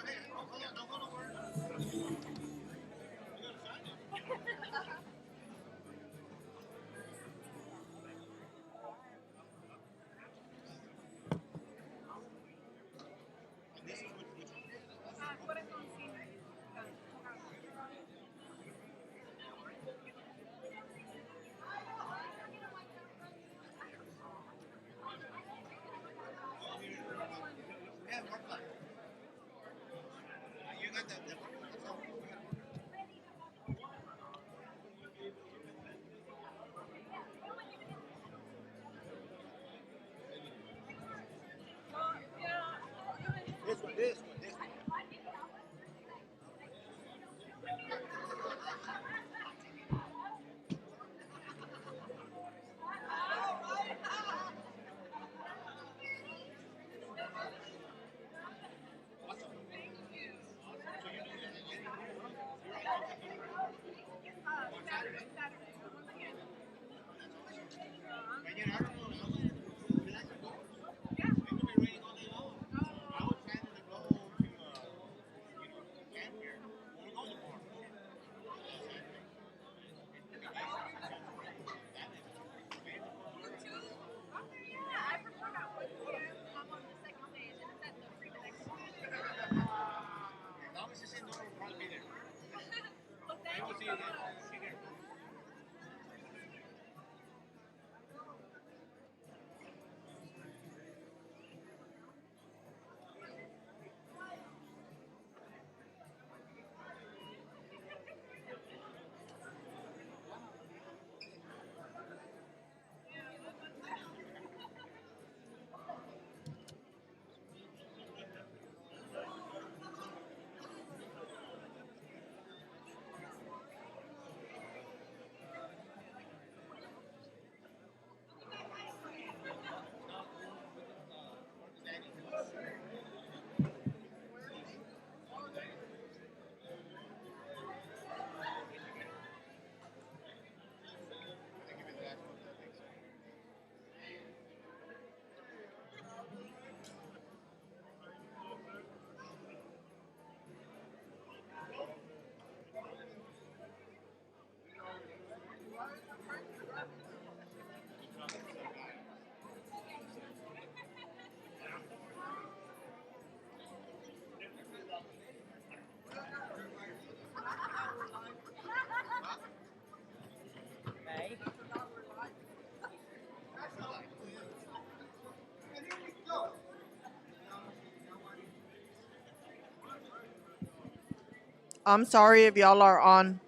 I'm sorry if y'all are on.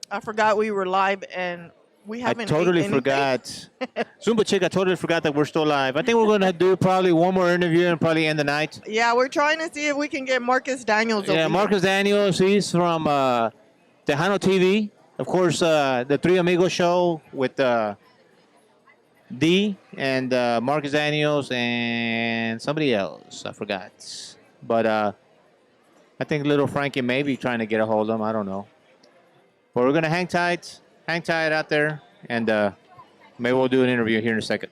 I forgot we were live and we I haven't ate totally anything. forgot. Zumba Chick, I totally forgot that we're still live. I think we're going to do probably one more interview and probably end the night. Yeah, we're trying to see if we can get Marcus Daniels Yeah, over Marcus here. Daniels, he's from Tejano TV. Of course, the Three Amigos show with D and Marcus Daniels and somebody else. I forgot. But I think little Frankie may be trying to get a hold of him. I don't know. But we're going to hang tight out there, and maybe we'll do an interview here in a second.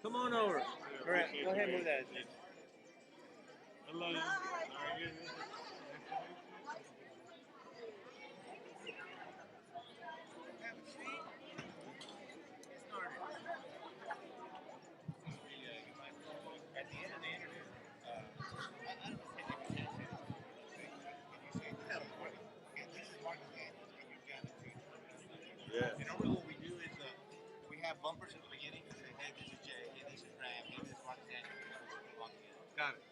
Come on over. All right, go ahead and move that. Hello. Yeah. And normally what we do is we have bumpers at the beginning and say, hey, this is Jay, hey, this is Graham, hey, this is Mark Daniel. Got it.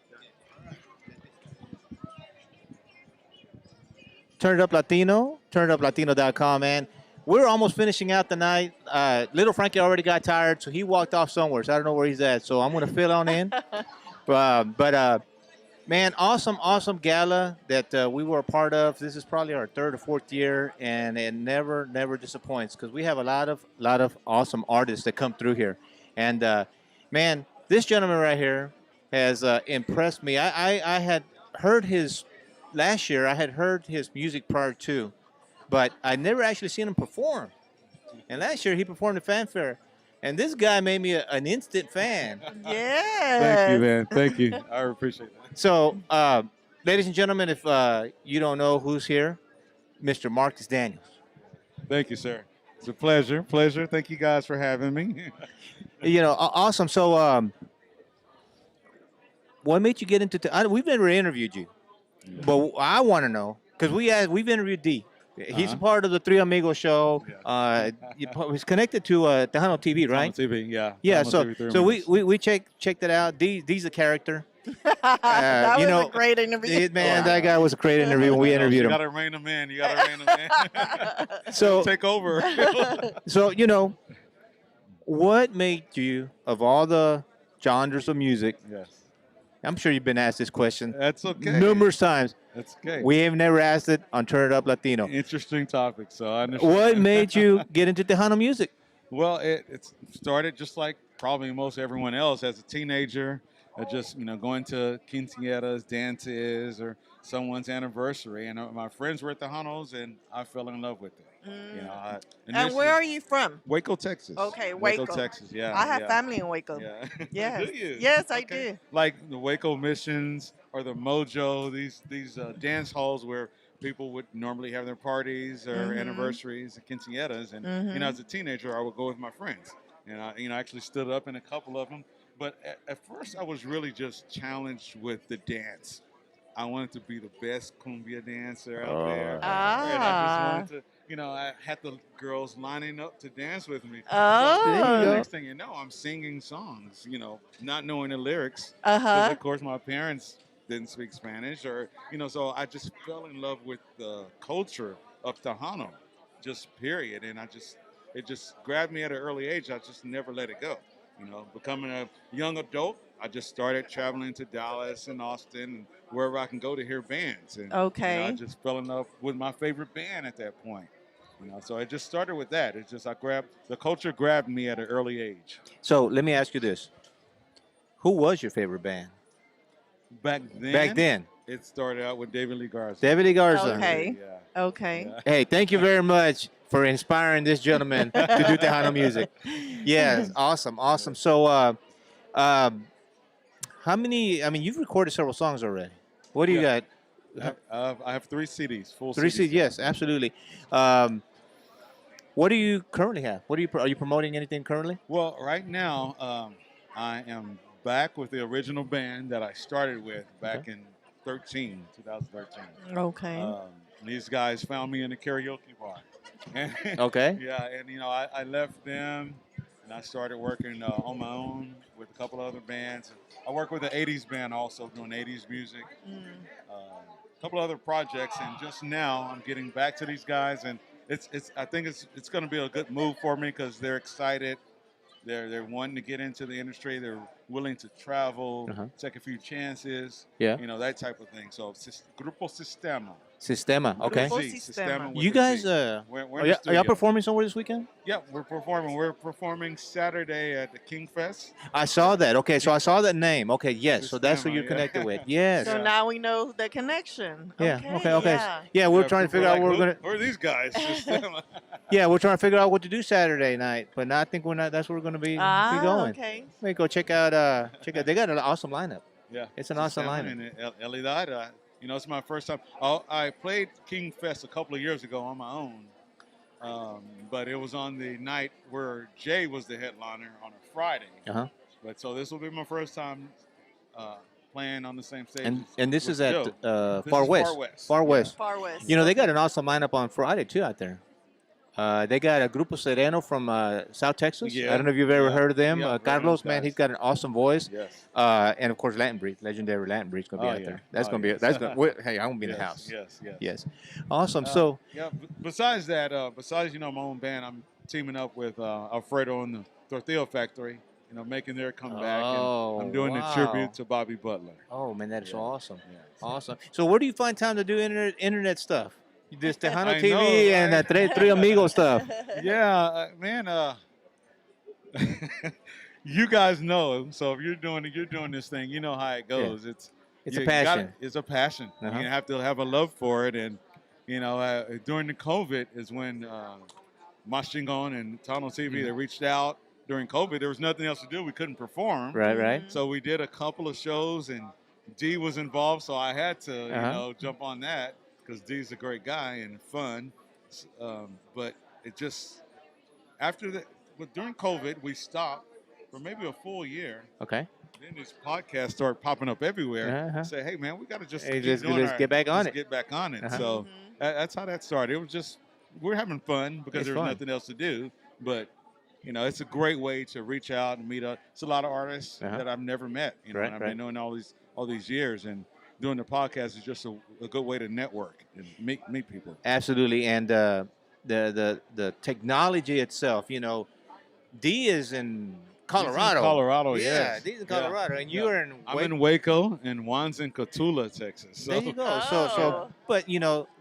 Turn It Up Latino, turnituplatino.com, man. We're almost finishing out the night. Little Frankie already got tired, so he walked off somewhere. So I don't know where he's at. So I'm going to fill on in. Man, awesome gala that we were a part of. This is probably our third or fourth year, and it never disappoints because we have a lot of awesome artists that come through here. And man, this gentleman right here has impressed me. I had heard his last year. I had heard his music prior to, but I never actually seen him perform. And last year he performed at Fanfare, and this guy made me an instant fan. Yes. Thank you, man. Thank you. I appreciate that. So, ladies and gentlemen, if you don't know who's here, Mr. Marcus Daniels. Thank you, sir. It's a pleasure. Pleasure. Thank you guys for having me. Awesome. So, what made you get into? We've never interviewed you, but I want to know because we've interviewed D. He's a part of the Three Amigos show. He's connected to Tejano TV, right? Tejano TV, yeah. Yeah. Tejano So, TV, Three so Amigos. we checked it out. D's a character. That was a great interview. Man, that guy was a great interview when we interviewed him. You got to rein him in. You got to rein him in. So take over. So, what made you, of all the genres of music, yes, I'm sure you've been asked this question. That's okay. Numerous times. That's okay. We have never asked it on Turn It Up Latino. Interesting topic. So I understand. What made you get into Tejano music? Well, it started just like probably most everyone else as a teenager, just going to quinceañeras, dances, or someone's anniversary, and my friends were at Tejanos, and I fell in love with it. And where are you from? Waco, Texas. Okay, Waco, Texas. Yeah, I have family in Waco. Yeah. Yes. Do you? Yes, I Okay. do. Like the Waco Missions or the Mojo, these dance halls where people would normally have their parties or Mhm. anniversaries and quinceañeras, and Mhm. as a teenager, I would go with my friends, and I actually stood up in a couple of them. But at first, I was really just challenged with the dance. I wanted to be the best cumbia dancer out there. And I just wanted to, I had the girls lining up to dance with me. Oh. So, There you the go. next thing you know, I'm singing songs, not knowing the lyrics. Uh-huh. Because, of course, my parents didn't speak Spanish so I just fell in love with the culture of Tejano, just period. And it just grabbed me at an early age. I just never let it go. Becoming a young adult, I just started traveling to Dallas and Austin and wherever I can go to hear bands. And I Okay. just fell in love with my favorite band at that point. So it just started with that. It's just the culture grabbed me at an early age. So let me ask you this: who was your favorite band Back then, back then? it started out with David Lee Garza. David Lee Garza. Okay. Yeah. Okay. Hey, thank you very much for inspiring this gentleman to do Tejano music. Yes, awesome. So, how many? I mean, you've recorded several songs already. What do you got? I have 3 CDs, full Three CDs. CDs. Yes, absolutely. What do you currently have? Are you promoting anything currently? Well, right now, I am back with the original band that I started with back in 2013. Okay. These guys found me in a karaoke bar. And, Okay. Yeah, and I left them and I started working on my own with a couple other bands. I work with an 80s band also doing 80s music. A couple other projects, and just now I'm getting back to these guys, and I think it's going to be a good move for me because they're excited. They're wanting to get into the industry. They're willing to travel, take a few chances. Yeah. That type of thing. So, Grupo Sistema. Sistema. Okay. Grupo Z, Sistema with You a guys, Z. are We're in the y'all studio. performing somewhere this weekend? Yeah, we're performing. We're performing Saturday at the King Fest. I saw that. Okay, so I saw that name. Okay, yes. So that's who Sistema, you're yeah. connected with. Yes. So now we know the connection. Yeah. Okay. Yeah. Yeah, we're trying to people figure are out like, what we're gonna. Who are these guys? Sistema. Yeah, we're trying to figure out what to do Saturday night, but now I think we're not. That's where we're gonna be going. Okay. Maybe go check out. They got an awesome lineup. Yeah, It's an awesome Sistema lineup. and Elidad. It's my first time. I played King Fest a couple of years ago on my own, but it was on the night where Jay was the headliner on a Friday. But so this will be my first time playing on the same stage. And this with is at Joe. This Far is West. Far West. Far West. Far West. They got an awesome lineup on Friday too out there. They got a Grupo Sereno from South Texas. Yeah. I don't know if you've ever Yeah. heard of them. Yeah, very Carlos, nice man, guys. he's got an awesome voice. Yes. And of course, Latin Breed, legendary Latin Breed's gonna be Oh, out yeah. there. That's Oh, gonna be. yes. That's gonna. Hey, I'm gonna be in the Yes, house. yes. Yes. Awesome. So. Yeah. Besides that, besides my own band, I'm teaming up with Alfredo and the Tortilla Factory. Making their comeback. Oh, and I'm doing a wow. tribute to Bobby Butler. Oh man, that is awesome. Yeah. Awesome. So where do you find time to do internet stuff? This Tejano I TV know, and right? Tres Amigos stuff. Yeah, man. You guys know. So if you're doing this thing, you know how it goes. It's you a passion. It's a passion. Uh-huh. You have to have a love for it. And during the COVID is when Machingon and Tano TV they reached out. During COVID, there was nothing else to do. We couldn't perform. Right. So we did a couple of shows, and D was involved. So I had to, jump on that because D's a great guy and fun. But it just after that, but during COVID, we stopped for maybe a full year. Okay. Then these podcasts start popping up everywhere. Uh-huh. Say, hey man, we got to just Hey, keep doing let's get back on it. Get back on it. Uh-huh. So that's how that started. It was just we're having fun because It's there was fun. nothing else to do. But it's a great way to reach out and meet up. It's a lot of artists that I've never met. Right, and I've been doing all these years, and doing the podcast is just a good way to network and meet people. Absolutely, and the technology itself. D is in Colorado. He's in Colorado, Yeah, yes. D's in Colorado, and you are in. I'm in Waco, and Juan's in Cotulla, Texas. So. There you go. So, but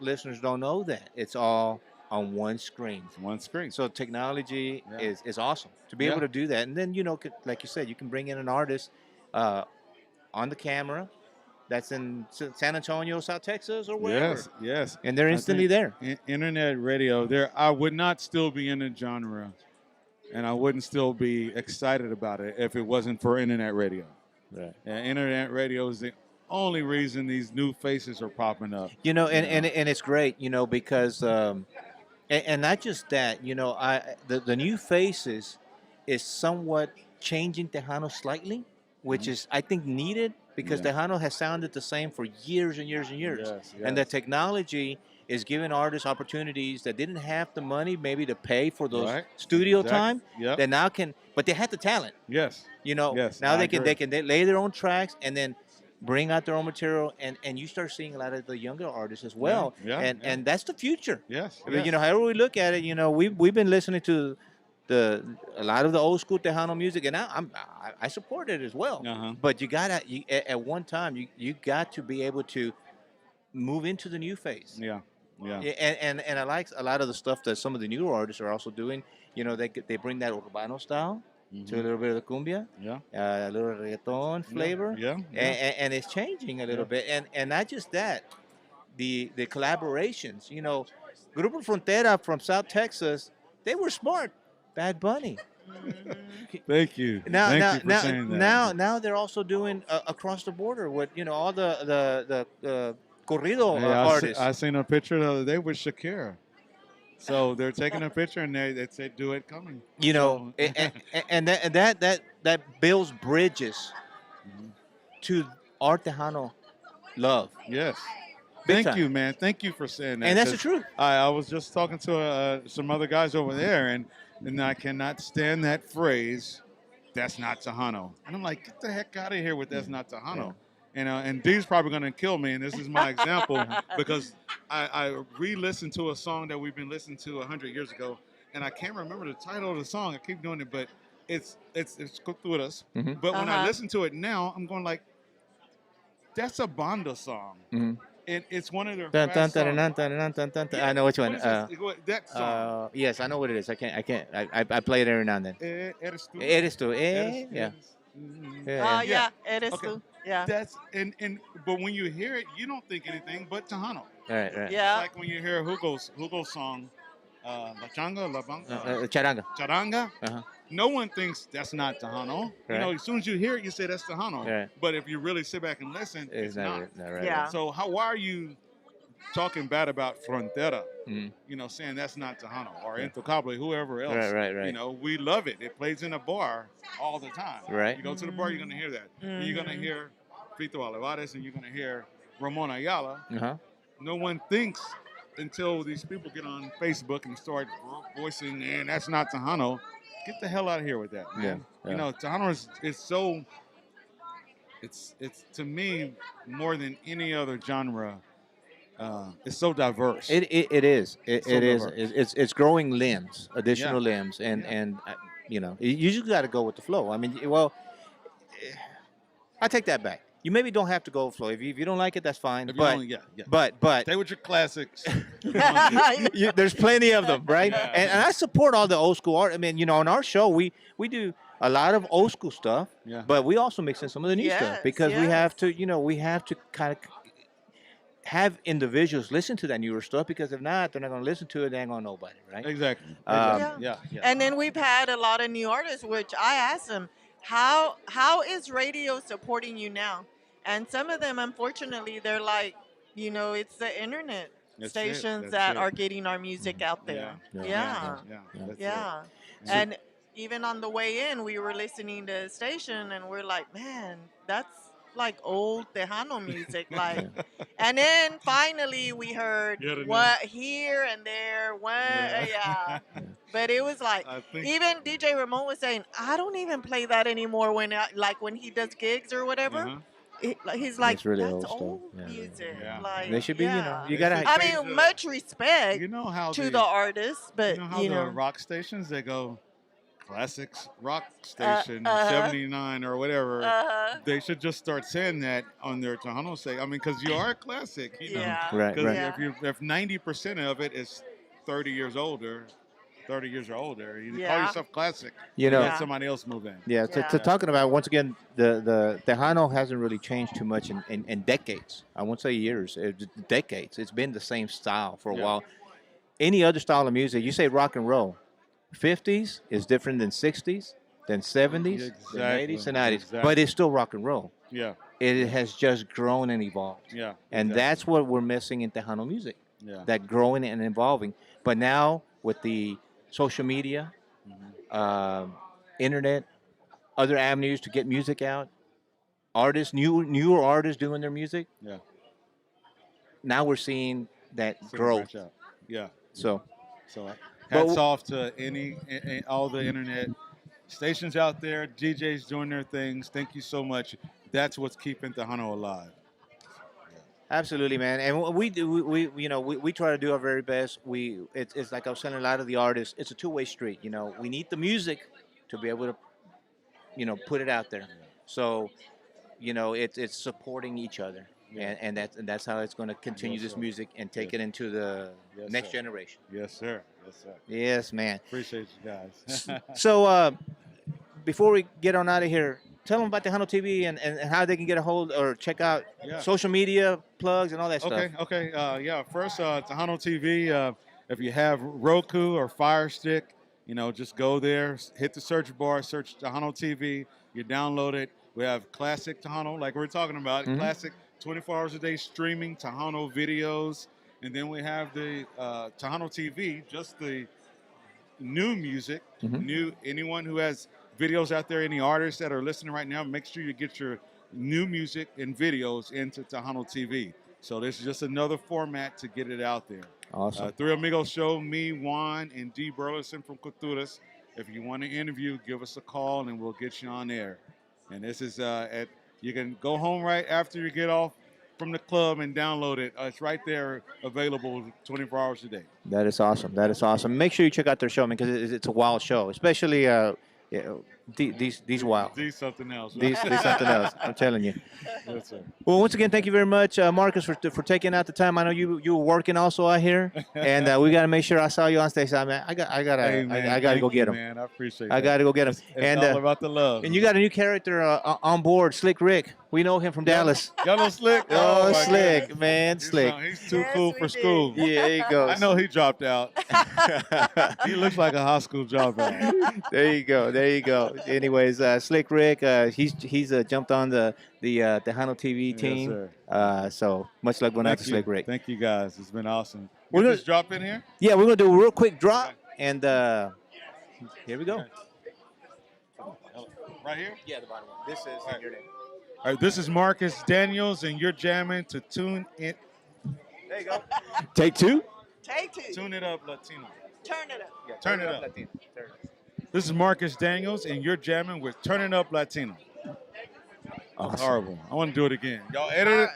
listeners don't know that it's all on one screen. It's one screen. So technology is awesome to be able to do that, and then like you said, you can bring in an artist on the camera that's in San Antonio, South Texas, or wherever. Yes. And they're instantly there. Internet radio. I would not still be in the genre, and I wouldn't still be excited about it if it wasn't for internet radio. Right. Internet radio is the only reason these new faces are popping up. And it's great, because and not just that, the new faces is somewhat changing Tejano slightly, which is I think needed because Tejano has sounded the same for years and years and years. Yes, And the technology is giving artists opportunities that didn't have the money maybe to pay for those studio time. Yep. That now but they had the talent. Yes. Yes. Now I they agree. can lay their own tracks and then bring out their own material, and you start seeing a lot of the younger artists as well. Yeah, and that's the future. Yes. I mean, however we look at it, we've been listening to a lot of the old school Tejano music, and I support it as well. But you gotta at one time you got to be able to move into the new phase. Yeah. Yeah. And I like a lot of the stuff that some of the newer artists are also doing. You know, they bring that urbano style to a little bit of the cumbia, Yeah. a little reggaeton flavor, Yeah. and it's changing a little bit. And not just that, the collaborations. You know, Grupo Frontera from South Texas, they were smart. Bad Bunny. Thank you. Now, Thank now, you for now, saying that. now they're also doing across the border with all the corrido Hey, artists. I seen a picture the other day with Shakira. So they're taking a picture and they say do it coming. You know, So- and that builds bridges to our Tejano love. Yes. Big Thank time. you, man. Thank you for saying that. And that's the 'cause truth. I was just talking to some other guys over there, and I cannot stand that phrase, that's not Tejano. And I'm like, get the heck out of here with that's not Tejano. And Dee's probably going to kill me, and this is my example, because I re-listened to a song that we've been listening to 100 years ago, and I can't remember the title of the song. I keep doing it, but it's Culturas. Mhm. But when I listen to it now, I'm going like, that's a banda song. Mhm. It's one of their Dun, dun, fast dun, songs. dun, dun, dun, dun, dun, dun. I know which one. What is this? That song. Yes, I know what it is. I can't. I play it every now and then. Eres tú. Eres tú. Eres- Yeah. eres- Yeah, eres Okay. tú. Yeah. That's but when you hear it, you don't think anything but Tejano. Right, right. Yeah. It's like when you hear Hugo's song, La Changa, La Banga, Charanga. Charanga. Uh-huh. No one thinks that's not Tejano. Right. You know, as soon as you hear it, you say that's Tejano. Right. But if you really sit back and listen, it's not. right. Yeah. So why are you talking bad about Frontera? Mhm. You know, saying that's not Tejano or Intocable, whoever else. Right. You know, we love it. It plays in a bar all the time. Right. You go to the bar, you're going to hear that. And you're going to hear Fito Olivares, and you're going to hear Ramon Ayala. Uh-huh. No one thinks until these people get on Facebook and start voicing, and that's not Tejano. Get the hell out of here with that, man. Yeah. You know, Tejano is so. It's to me more than any other genre. It's so diverse. It is. It So is. diverse. It's growing limbs, additional Yeah. limbs, and you know, you just got to go with the flow. I mean, well, I take that back. You maybe don't have to go with flow. If you don't like it, that's fine. If you But don't- yeah. but Stay with your classics. there's plenty of them, right? And I support all the old school art. I mean, you know, on our show, we do a lot of old school stuff, Yeah. but we also mix in some of the new Yes, stuff because we yes. have to, you know, kind of have individuals listen to that newer stuff because if not, they're not going to listen to it. They ain't going to know about it, right? Exactly. Yeah. And then we've had a lot of new artists, which I asked them, how is radio supporting you now? And some of them, unfortunately, they're like, you know, it's the internet That's it, stations that's that it. are getting our music out there. Yeah. Yeah. That's Yeah. it. And even on the way in, we were listening to the station and we're like, man, that's like old Tejano music. Like, and then finally we heard Get it what here and there, what, yeah. But it was like, I think- even DJ Ramon was saying, I don't even play that anymore when he does gigs or whatever. Uh-huh. He's like, It's really that's old old stuff. Yeah, music. yeah. Like, They should be, you know, yeah. you gotta. I Change mean, the- much respect You know how to they- the artists, but you know how the rock stations, they go classics rock station uh-huh. 79 or whatever. Uh-huh. They should just start saying that on their Tejano say. I mean, because you are a classic, you know. Yeah. Right, 'Cause right. if 90% of it is 30 years older, you call Yeah. yourself classic. You know- let somebody else move in. Yeah, to talking about once again, the Tejano hasn't really changed too much in decades. I won't say years, decades. It's been the same style for a Yeah. while. Any other style of music, you say rock and roll, 50s is different than 60s, than 70s, than Exactly, 80s and 90s, exactly. but it's still rock and roll. Yeah. It has just grown and evolved. Yeah, And exactly. that's what we're missing in Tejano music. Yeah. That growing and evolving. But now with the social media, internet, other avenues to get music out, artists, newer artists doing their music. Yeah. Now we're seeing that See it growth. branch out. Yeah. So, So But hats off to all the internet stations out there, DJs doing their things. Thank you so much. That's what's keeping Tejano alive. Absolutely, man. And we do, we try to do our very best. It's like I was telling a lot of the artists, it's a two-way street. We need the music to be able to, put it out there. So, it's supporting each other, Yeah. and that's how it's going to continue Yes, this sir. music and take it Yes. into the Yes, next sir. generation. Yes, sir. Yes, sir. Yes, man. Appreciate you guys. So, before we get on out of here, tell them about Tejano TV and how they can get a hold or check out Yeah. social media plugs and all that Okay, stuff. okay. Yeah, first, Tejano TV, if you have Roku or Fire Stick, just go there, hit the search bar, search Tejano TV, you download it. We have classic Tejano, like we're talking about, Mhm. classic 24 hours a day streaming Tejano videos. And then we have the Tejano TV, just the new music, Mhm. new anyone who has videos out there, any artists that are listening right now, make sure you get your new music and videos into Tejano TV. So this is just another format to get it out there. Awesome. Three Amigos Show, me, Juan, and D. Burleson from Culturas. If you want to interview, give us a call and we'll get you on air. And this is you can go home right after you get off from the club and download it. It's right there available 24 hours a day. That is awesome. That is awesome. Make sure you check out their show, man, because it's a wild show, especially these wild. These something else. These something else. I'm telling you. Yes, sir. Well, once again, thank you very much, Marcus, for taking out the time. I know you were working also out here, and we got to make sure I saw you on stage. Man, I gotta Hey, man, I gotta thank go you, get him. man. I appreciate I that. gotta go get him. It's all about the love. And you got a new character on board, Slick Rick. We know him from Dallas. Y'all know Slick? Oh, my Slick, goodness. man, Slick. He's too cool for school. Yeah, there you go. I know he dropped out. He looks like a high school dropout. There you go. There you go. Anyways, Slick Rick, he's jumped on the Tejano TV Yes, team. sir. So much luck going out Thank to you. Slick Rick. Thank you, guys. It's been awesome. We're Get gonna- this drop in here? Yeah, we're gonna do a real quick drop, and here we go. Right here? Yeah, the bottom one. This is your name. All right, this is Marcus Daniels, and you're jamming to Tune It. There you go. Take two. Take two. Tune It Up Latino. Turn it up. Yeah, Turn it up. Latino. Turn it up. This is Marcus Daniels, and you're jamming with Turn It Up Latino. Awesome. Horrible. I want to do it again. Y'all edit it?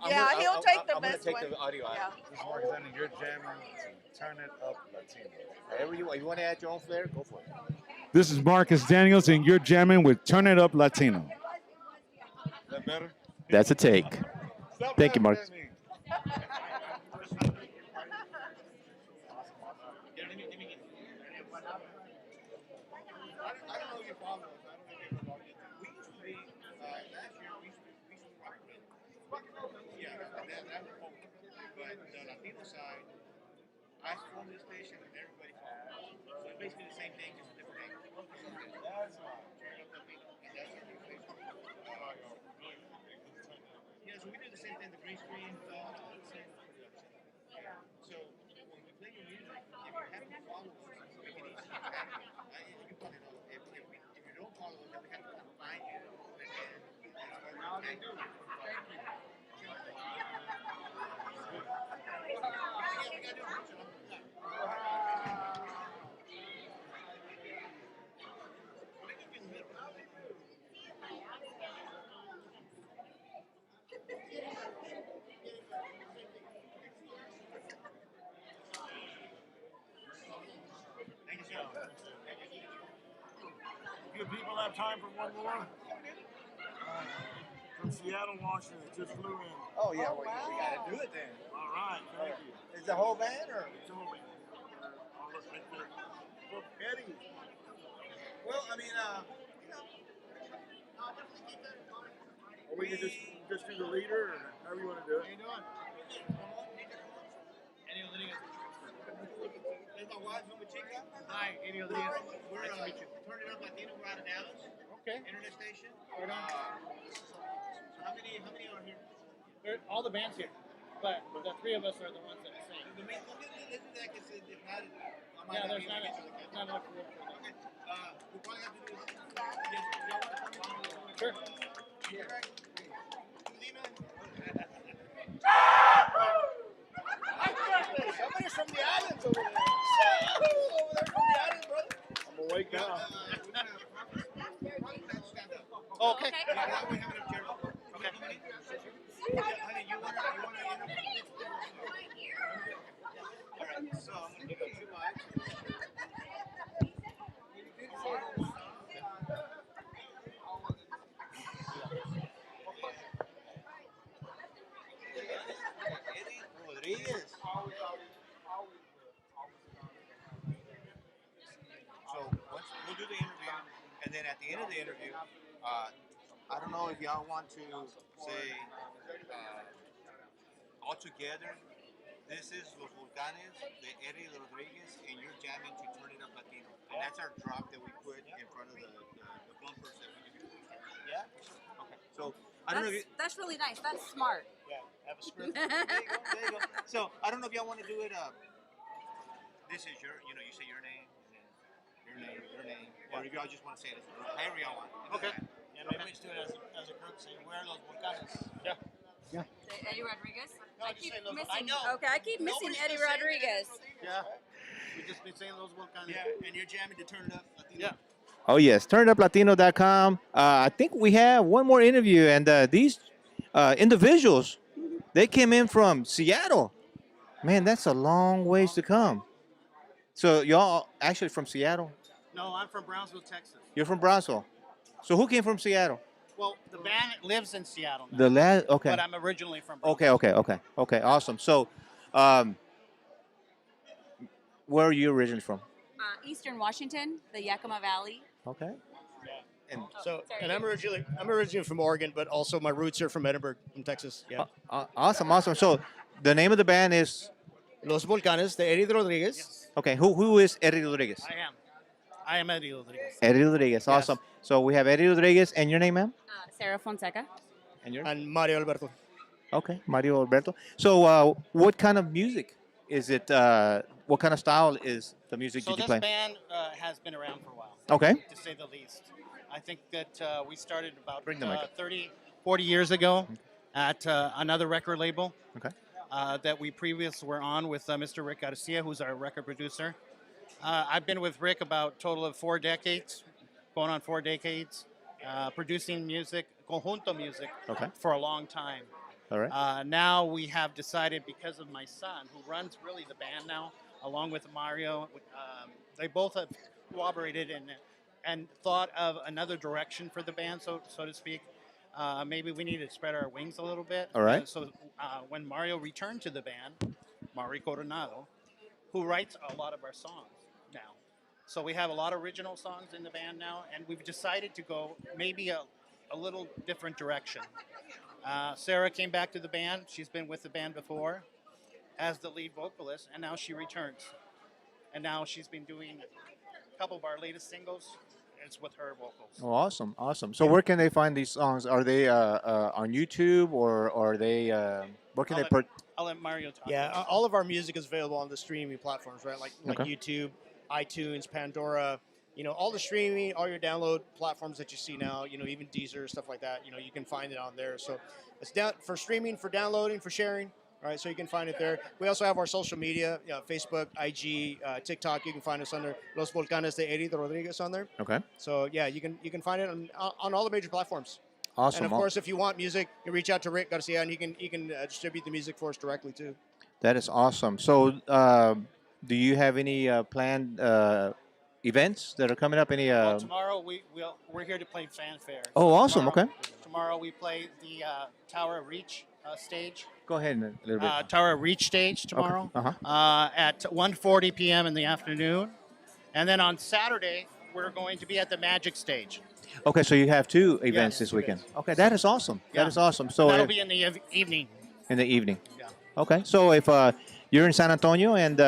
Yeah, he'll take the I'm gonna best take one. the audio out. Yeah. This is Marcus Daniels, you're jamming to Turn It Up Latino. Whatever you want to add your own flair, go for it. This is Marcus Daniels, and you're jamming with Turn It Up Latino. Is that better? That's a take. Stop Thank you, laughing Marcus. at me. I don't know if you follow us. I don't know if you follow us. We used to be, last year, we used to rock band. Yeah, that was folk. But the Latino side, I formed this station and everybody followed. So it's basically the same thing, just a different name. That's right. And that's our new station. Yeah, so we do the same thing, the green screen, the same production. So when we play your music, if you happen to follow us, we can easily track you. You probably know, if you don't follow us, then we have to come find you. And now they do. Thank you. Good people have time for one more? From Seattle, Washington, just flew in. Oh yeah, we gotta do it then. All right, thank you. Is the whole band or? It's all right. I'll look right there. Well, Eddie. Well, I mean, Or we can just do the leader, or however you want to do it. Hi, Eddie Rodriguez. We're Turn It Up Latino. We're out of Dallas. Okay. Internet station. Right on. So how many are here? All the band's here, but the three of us are the ones that sing. The main, let's do that because if not, I might Yeah, not there's be not able to get to the enough room. Okay. We probably have to do this. Yes, y'all want to come on? Sure. Sure. Somebody's from the islands over there. Over there from the islands, brother. I'm awake now. Okay. Yeah, we have enough chairs. Okay. Honey, you want to? And then at the end of the interview, I don't know if y'all want to say all together. This is Los Volcanes de Eddie Rodriguez, and you're jamming to Turn It Up Latino. And that's our drop that we put in front of the bumpers that we do. Yeah? Okay. So, I don't know if you... That's really nice. That's smart. Yeah, have a script. There you go. So, I don't know if y'all want to do it... this is your... you say your name, and then your name. Or if y'all just want to say it as a group. However y'all want. Okay. Yeah, maybe we just do it as a group, saying, we're Los Volcanes. Yeah. Yeah. Eddie Rodriguez? No, I just keep say Los- missing. I know. Okay, I keep missing Nobody's Eddie been saying Rodriguez. Yeah. We just been saying Los Volcanes. Yeah, and you're jamming to Turn It Up Latino. Yeah. Oh yes, turnituplatino.com. I think we have one more interview, and these individuals, they came in from Seattle. Man, that's a long ways to come. So y'all actually from Seattle? No, I'm from Brownsville, Texas. You're from Brownsville. So who came from Seattle? Well, the band lives in Seattle now. The last, okay. But I'm originally from Okay, awesome. So, where are you originally from? Eastern Washington, the Yakima Valley. Okay. And I'm originally from Oregon, but also my roots are from Edinburgh, from Texas. Yeah. Awesome. So, the name of the band is Los Volcanes de Eddie Rodriguez. Yes. okay. Who is Eddie Rodriguez? I am Eddie Rodriguez. Eddie Rodriguez. Awesome. So we have Eddie Rodriguez, and your name, ma'am? Sarah Fonseca. And Mario Alberto. Okay, Mario Alberto. So, what kind of music is it? What kind of style is the music So that you this play? band has been around for a while. Okay. To say the least. I think that we started about Bring the mic up. 30, 40 years ago at another record label. Okay. That we previously were on with Mr. Rick Garcia, who's our record producer. I've been with Rick about a total of 4 decades, going on 4 decades, producing music, conjunto music, Okay. for a long time. All right. Now we have decided, because of my son, who runs really the band now, along with Mario, they both have cooperated and thought of another direction for the band, so to speak. Maybe we need to spread our wings a little bit. All right. So when Mario returned to the band, Mario Coronado, who writes a lot of our songs now. So we have a lot of original songs in the band now, and we've decided to go maybe a little different direction. Sarah came back to the band. She's been with the band before as the lead vocalist, and now she returns. And now she's been doing a couple of our latest singles. It's with her vocals. Oh, awesome. So where can they find these songs? Are they on YouTube or are they? Where can they? I'll let Mario talk. Yeah, all of our music is available on the streaming platforms, right? Like Okay. YouTube, iTunes, Pandora. All the streaming, all your download platforms that you see now. Even Deezer, stuff like that. You can find it on there. So it's down for streaming, for downloading, for sharing. All right, so you can find it there. We also have our social media, Facebook, IG, TikTok. You can find us under Los Volcanes de Eddie Rodriguez on there. Okay. So yeah, you can find it on all the major platforms. Awesome. And of course, if you want music, you reach out to Rick Garcia, and he can distribute the music for us directly too. That is awesome. So, do you have any planned events that are coming up? Any? Well, tomorrow we're here to play fanfare. Oh, awesome. Tomorrow, Okay. Tomorrow we play the Tower of Reach stage. Go ahead a little bit. Tower of Reach stage tomorrow Uh-huh. at 1:40 p.m. in the afternoon, and then on Saturday we're going to be at the Magic stage. Okay, so you have 2 events Yes, this 2 weekend. events. Okay, that is awesome. Yeah. That is awesome. So that'll be in the evening. in the evening. Yeah. Okay, so if you're in San Antonio and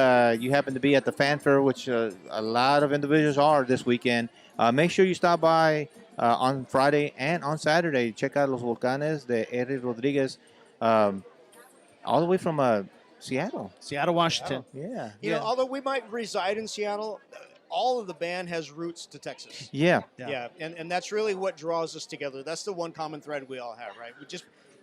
you happen to be at the fanfare, which a lot of individuals are this weekend, make sure you stop by on Friday and on Saturday. Check out Los Volcanes de Eddie Rodriguez, all the way from Seattle. Seattle, Washington. Yeah. Although we might reside in Seattle, all of the band has roots to Texas. Yeah. Yeah, and that's really what draws us together. That's the one common thread we all have, right?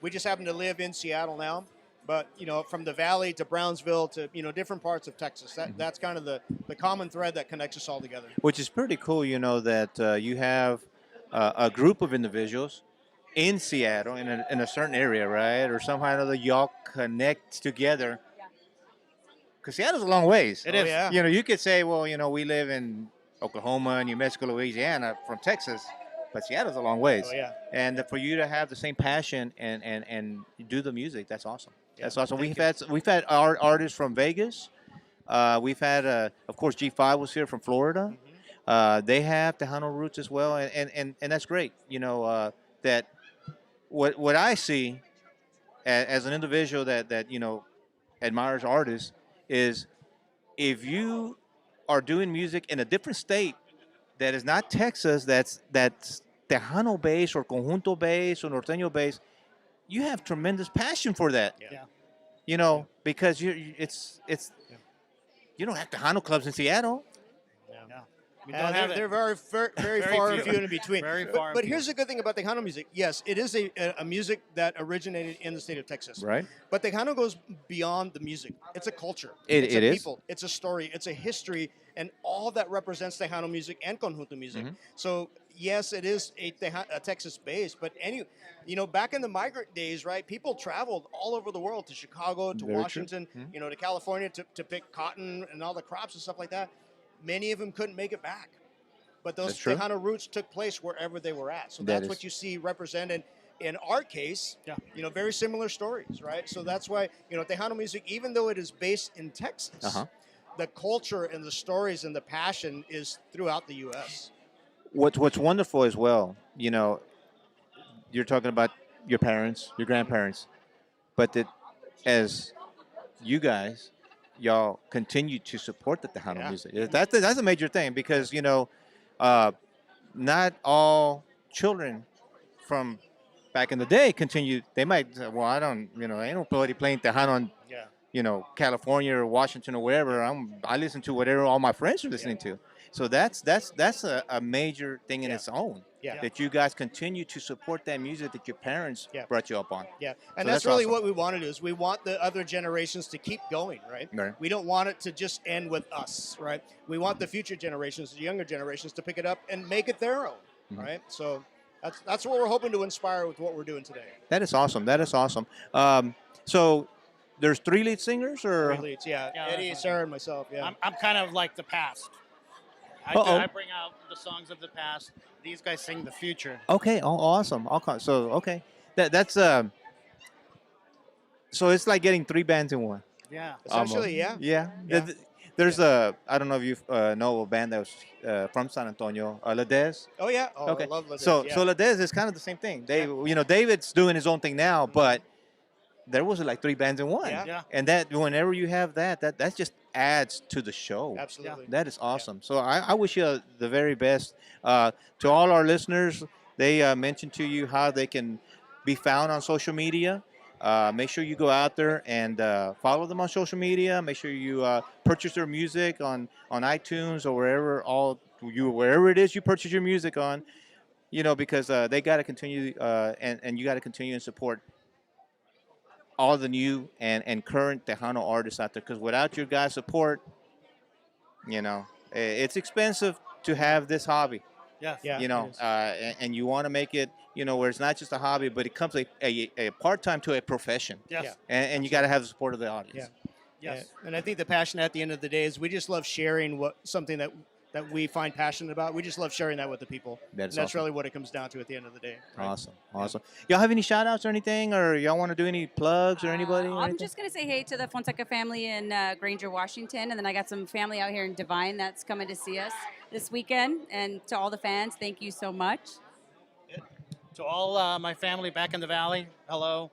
We just happen to live in Seattle now, but from the Valley to Brownsville to different parts of Texas. That's kind of the common thread that connects us all together. Which is pretty cool, that you have a group of individuals in Seattle in a certain area, right? Or somehow or another, y'all connect together. Because Seattle's a long ways. It is. Yeah. You could say, well, we live in Oklahoma, New Mexico, Louisiana, from Texas, but Seattle's a long ways. Oh, yeah. And for you to have the same passion and do the music, that's awesome. Yeah, That's awesome. thank We've had our artists from Vegas. We've had, of course, G5 was here from Florida. They have Tejano roots as well, and that's great. That what I see as an individual that admires artists is if you are doing music in a different state that is not Texas, that's Tejano based or conjunto based or norteño based, you have tremendous passion for that. Yeah. Because it's you don't have Tejano clubs in Seattle. We don't have they're very very far and few in between. Very But, far and but few. here's the good thing about Tejano music. Yes, it is a music that originated in the state of Texas. Right. But Tejano goes beyond the music. It's a culture. It it's a is. people. It's a story. It's a history, and all that represents Tejano music and conjunto music. Mhm. So yes, it is a Texas base, but back in the migrant days, right? People traveled all over the world to Chicago, to Very true. Washington, Mhm. to California to pick cotton and all the crops and stuff like that. Many of them couldn't make it back. But those That's true. Tejano roots took place wherever they were at. So That that's is- what you see represented in our case. Very similar stories, right? So that's why, Tejano music, even though it is based in Texas, Uh-huh. the culture and the stories and the passion is throughout the U.S. What's wonderful as well, you're talking about your parents, your grandparents, but that as you guys, y'all continue to support the Tejano Yeah. music. That's a major thing because not all children from back in the day continue. They might say, well, I don't, ain't nobody playing Tejano in Yeah. California or Washington or wherever. I listen to whatever all my friends are listening to. So that's a major thing in its own. Yeah. That you guys continue to support that music that your parents brought you up on. Yeah, and So that's really awesome. what we want to do is we want the other generations to keep going, right? Right. We don't want it to just end with us, right? We want the future generations, the younger generations, to pick it up and make it their own, Mhm. right? So that's what we're hoping to inspire with what we're doing today. That is awesome. That is awesome. So there's 3 lead singers, or Three leads, yeah. Yeah, Eddie, that's Sarah, and myself. Yeah. I'm kind of like the past. Uh-oh. I bring out the songs of the past. These guys sing the future. okay, awesome. So okay, that's so it's like getting 3 bands in one. Yeah. Essentially, Almost. yeah. Yeah. There's a I don't know if you know a band that was from San Antonio, Ladez. Oh yeah. Oh, Okay. I love Latino. So yeah. so Ladez is kind of the same thing. They David's doing his own thing now, but there was like 3 bands in one. Yeah. And that whenever you have that just adds to the show. Absolutely. That is awesome. So I wish you the very best. To all our listeners, they mentioned to you how they can be found on social media. Make sure you go out there and follow them on social media. Make sure you purchase their music on iTunes or wherever it is you purchase your music on. Because they got to continue and you got to continue and support all the new and current Tejano artists out there. Because without your guys' support, it's expensive to have this hobby. Yes. Yeah. You know, it is. and you want to make it, where it's not just a hobby, but it comes a part-time to a profession. Yes. Yeah. And you got to have the support of the audience. Yeah. Yes. Yeah. And I think the passion at the end of the day is we just love sharing something that we find passionate about. We just love sharing that with the people. That is and that's awesome. really what it comes down to at the end of the day. right? Awesome. Y'all have any shout-outs or anything, or y'all want to do any plugs or anybody? or I'm anything? just going to say hey to the Fonseca family in Granger, Washington. And then I got some family out here in Divine that's coming to see us this weekend. And to all the fans, thank you so much. To all my family back in the valley, hello.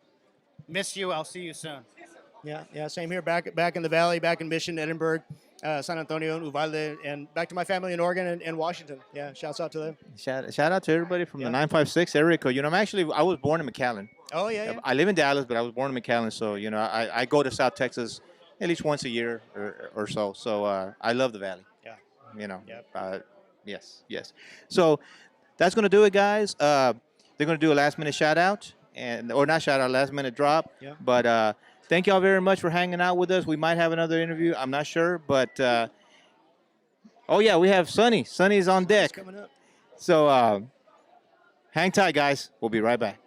Miss you. I'll see you soon. Yeah. Same here. Back in the valley, back in Mission, Edinburgh, San Antonio, and Uvalde, and back to my family in Oregon and Washington. Yeah, shouts out to them. Shout out to everybody from the 956 area code. I was born in McAllen. Oh yeah. I live in Dallas, but I was born in McAllen, so I go to South Texas at least once a year or so. So I love the Valley. Yeah. Yes. So that's gonna do it, guys. They're gonna do a last minute shout out or not shout out, last minute drop. Yeah. But thank y'all very much for hanging out with us. We might have another interview. I'm not sure, but oh yeah, we have Sonny. Sonny's on deck. Coming up. So hang tight, guys. We'll be right back.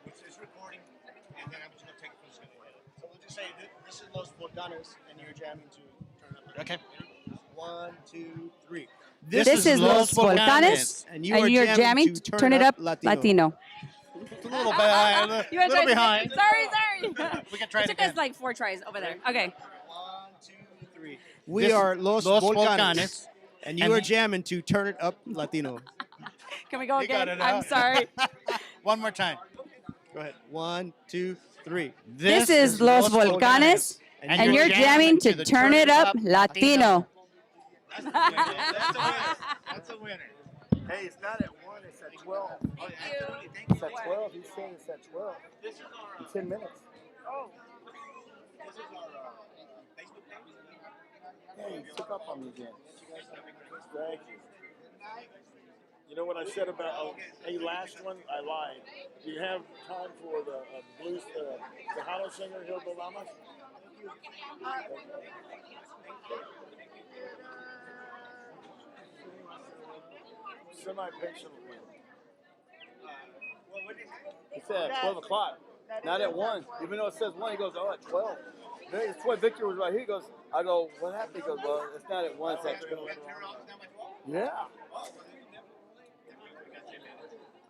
It's recording, and then I'm just gonna take it from the screen. So we'll just say this is Los Volcanes, and you're jamming to turn up. Okay. 1, 2, 3. This is Los Volcanes, and you're jamming to Turn It Up Latino. It's a little behind. You want to little try behind. Sorry. We can try it took again. us like 4 tries over there. Okay. 1, 2, 3. We This- are Los, Los Volcanes, Volcanes. and you And- are jamming to Turn It Up Latino. Can we go You got again? it I'm out. sorry. One more time. Go ahead. 1, 2, 3. This is Los Volcanes, and you're jamming to Turn It Up Latino. That's a winner. Hey, it's not at 1, it's at 12. It's at 12. He's saying it's at 12. This is our, In 10 minutes. oh. This is our Facebook page. Hey, took up on me again. Thank you. You know what I said about, hey, last one, I lied. Do you have time for the blues, the Tejano singer, Hilda Lamas? Semi-patient. He said at 12 o'clock, not at 1. Even though it says 1, he goes, oh, at 12. That's why Victor was right here. He goes, I go, what happened? He goes, well, it's not at 1, it's at 12. Yeah.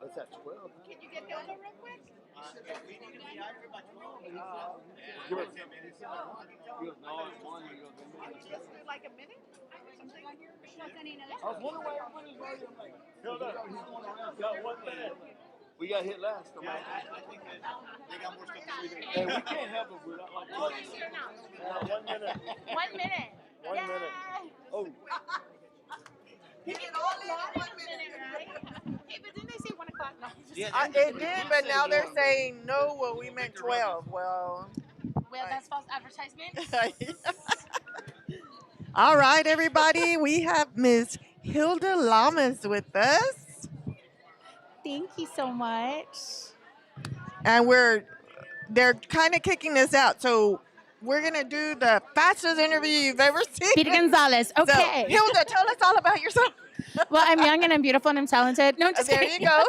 It's at 12. Can you get Hilda real quick? Give it 10 minutes. He goes, no, it's 1. He goes, Just do like a minute or something? I was wondering why everybody's right. I'm like, Hilda, he's going around. Got 1 minute. We got hit last. I think that they got more stuff to do. Hey, we can't have them. We're not like Oh, he's here now. 1 minute. 1 minute. 1 minute. Oh. You can all live in 1 minute, right? Hey, but didn't they say 1 o'clock? No. It did, but now they're saying no. Well, we meant 12. Well, That's false advertisement. all right, everybody. We have Miss Hilda Lamas with us. Thank you so much. And they're kind of kicking us out. So we're going to do the fastest interview you've ever seen. Peter Gonzalez. Okay. So, Hilda, tell us all about yourself. Well, I'm young and I'm beautiful and I'm talented. No, I'm just There kidding. you go.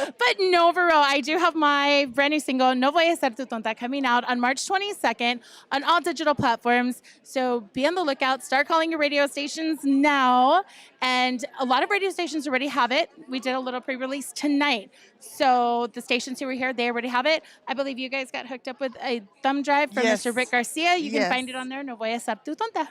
But no, for real, I do have my brand new single, No Voy a Ser Tu Tonta, coming out on March 22nd on all digital platforms. So be on the lookout. Start calling your radio stations now. And a lot of radio stations already have it. We did a little pre-release tonight. So the stations who were here, they already have it. I believe you guys got hooked up with a thumb drive from Yes. Mr. Rick Garcia. You can Yes. find it on there, No Voy a Ser Tu Tonta.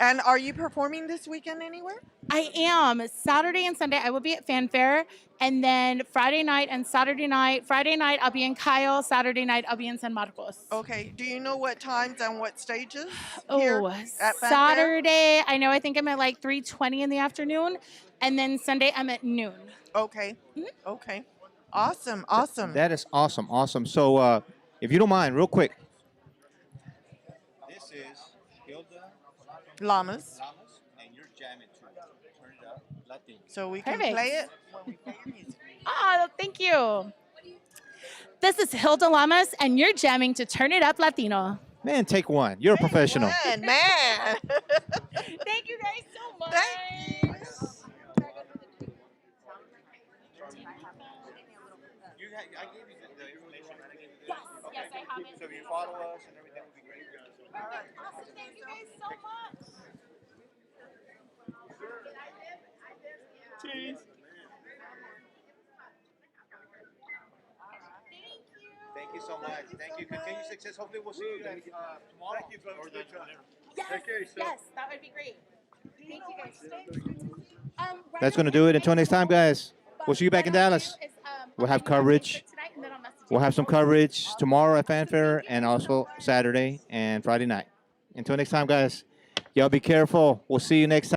And are you performing this weekend anywhere? I am. Saturday and Sunday, I will be at Fanfare. And then Friday night and Saturday night. Friday night, I'll be in Kyle. Saturday night, I'll be in San Marcos. Okay. Do you know what times and what stages? Here Oh, at Fanfare? Saturday, I think I'm at like 3:20 in the afternoon. And then Sunday, I'm at noon. Okay. Okay. Awesome. Awesome. That is awesome. Awesome. So, if you don't mind, real quick. This is Hilda Lamas. And you're jamming to Turn It Up Latino. So we can Perfect. play it when we play your music. Thank you. This is Hilda Lamas, and you're jamming to Turn It Up Latino. Man, take one. You're a professional. Man. Thank you guys so much. Thank you. I gave you the information. I gave you Yes, yes, I have it. So if you follow us and everything will be great. All right. Awesome. Thank you guys so much. Cheese. Thank you so much. Thank you. Continued success. Hopefully we'll see you guys tomorrow. Thank you, brother. Or Yes, that would be great. Thank you guys. That's going to do it. Until next time, guys. We'll see you back in Dallas. We'll have coverage. We'll have some coverage tomorrow at Fanfare and also Saturday and Friday night. Until next time, guys. Y'all be careful. We'll see you next time.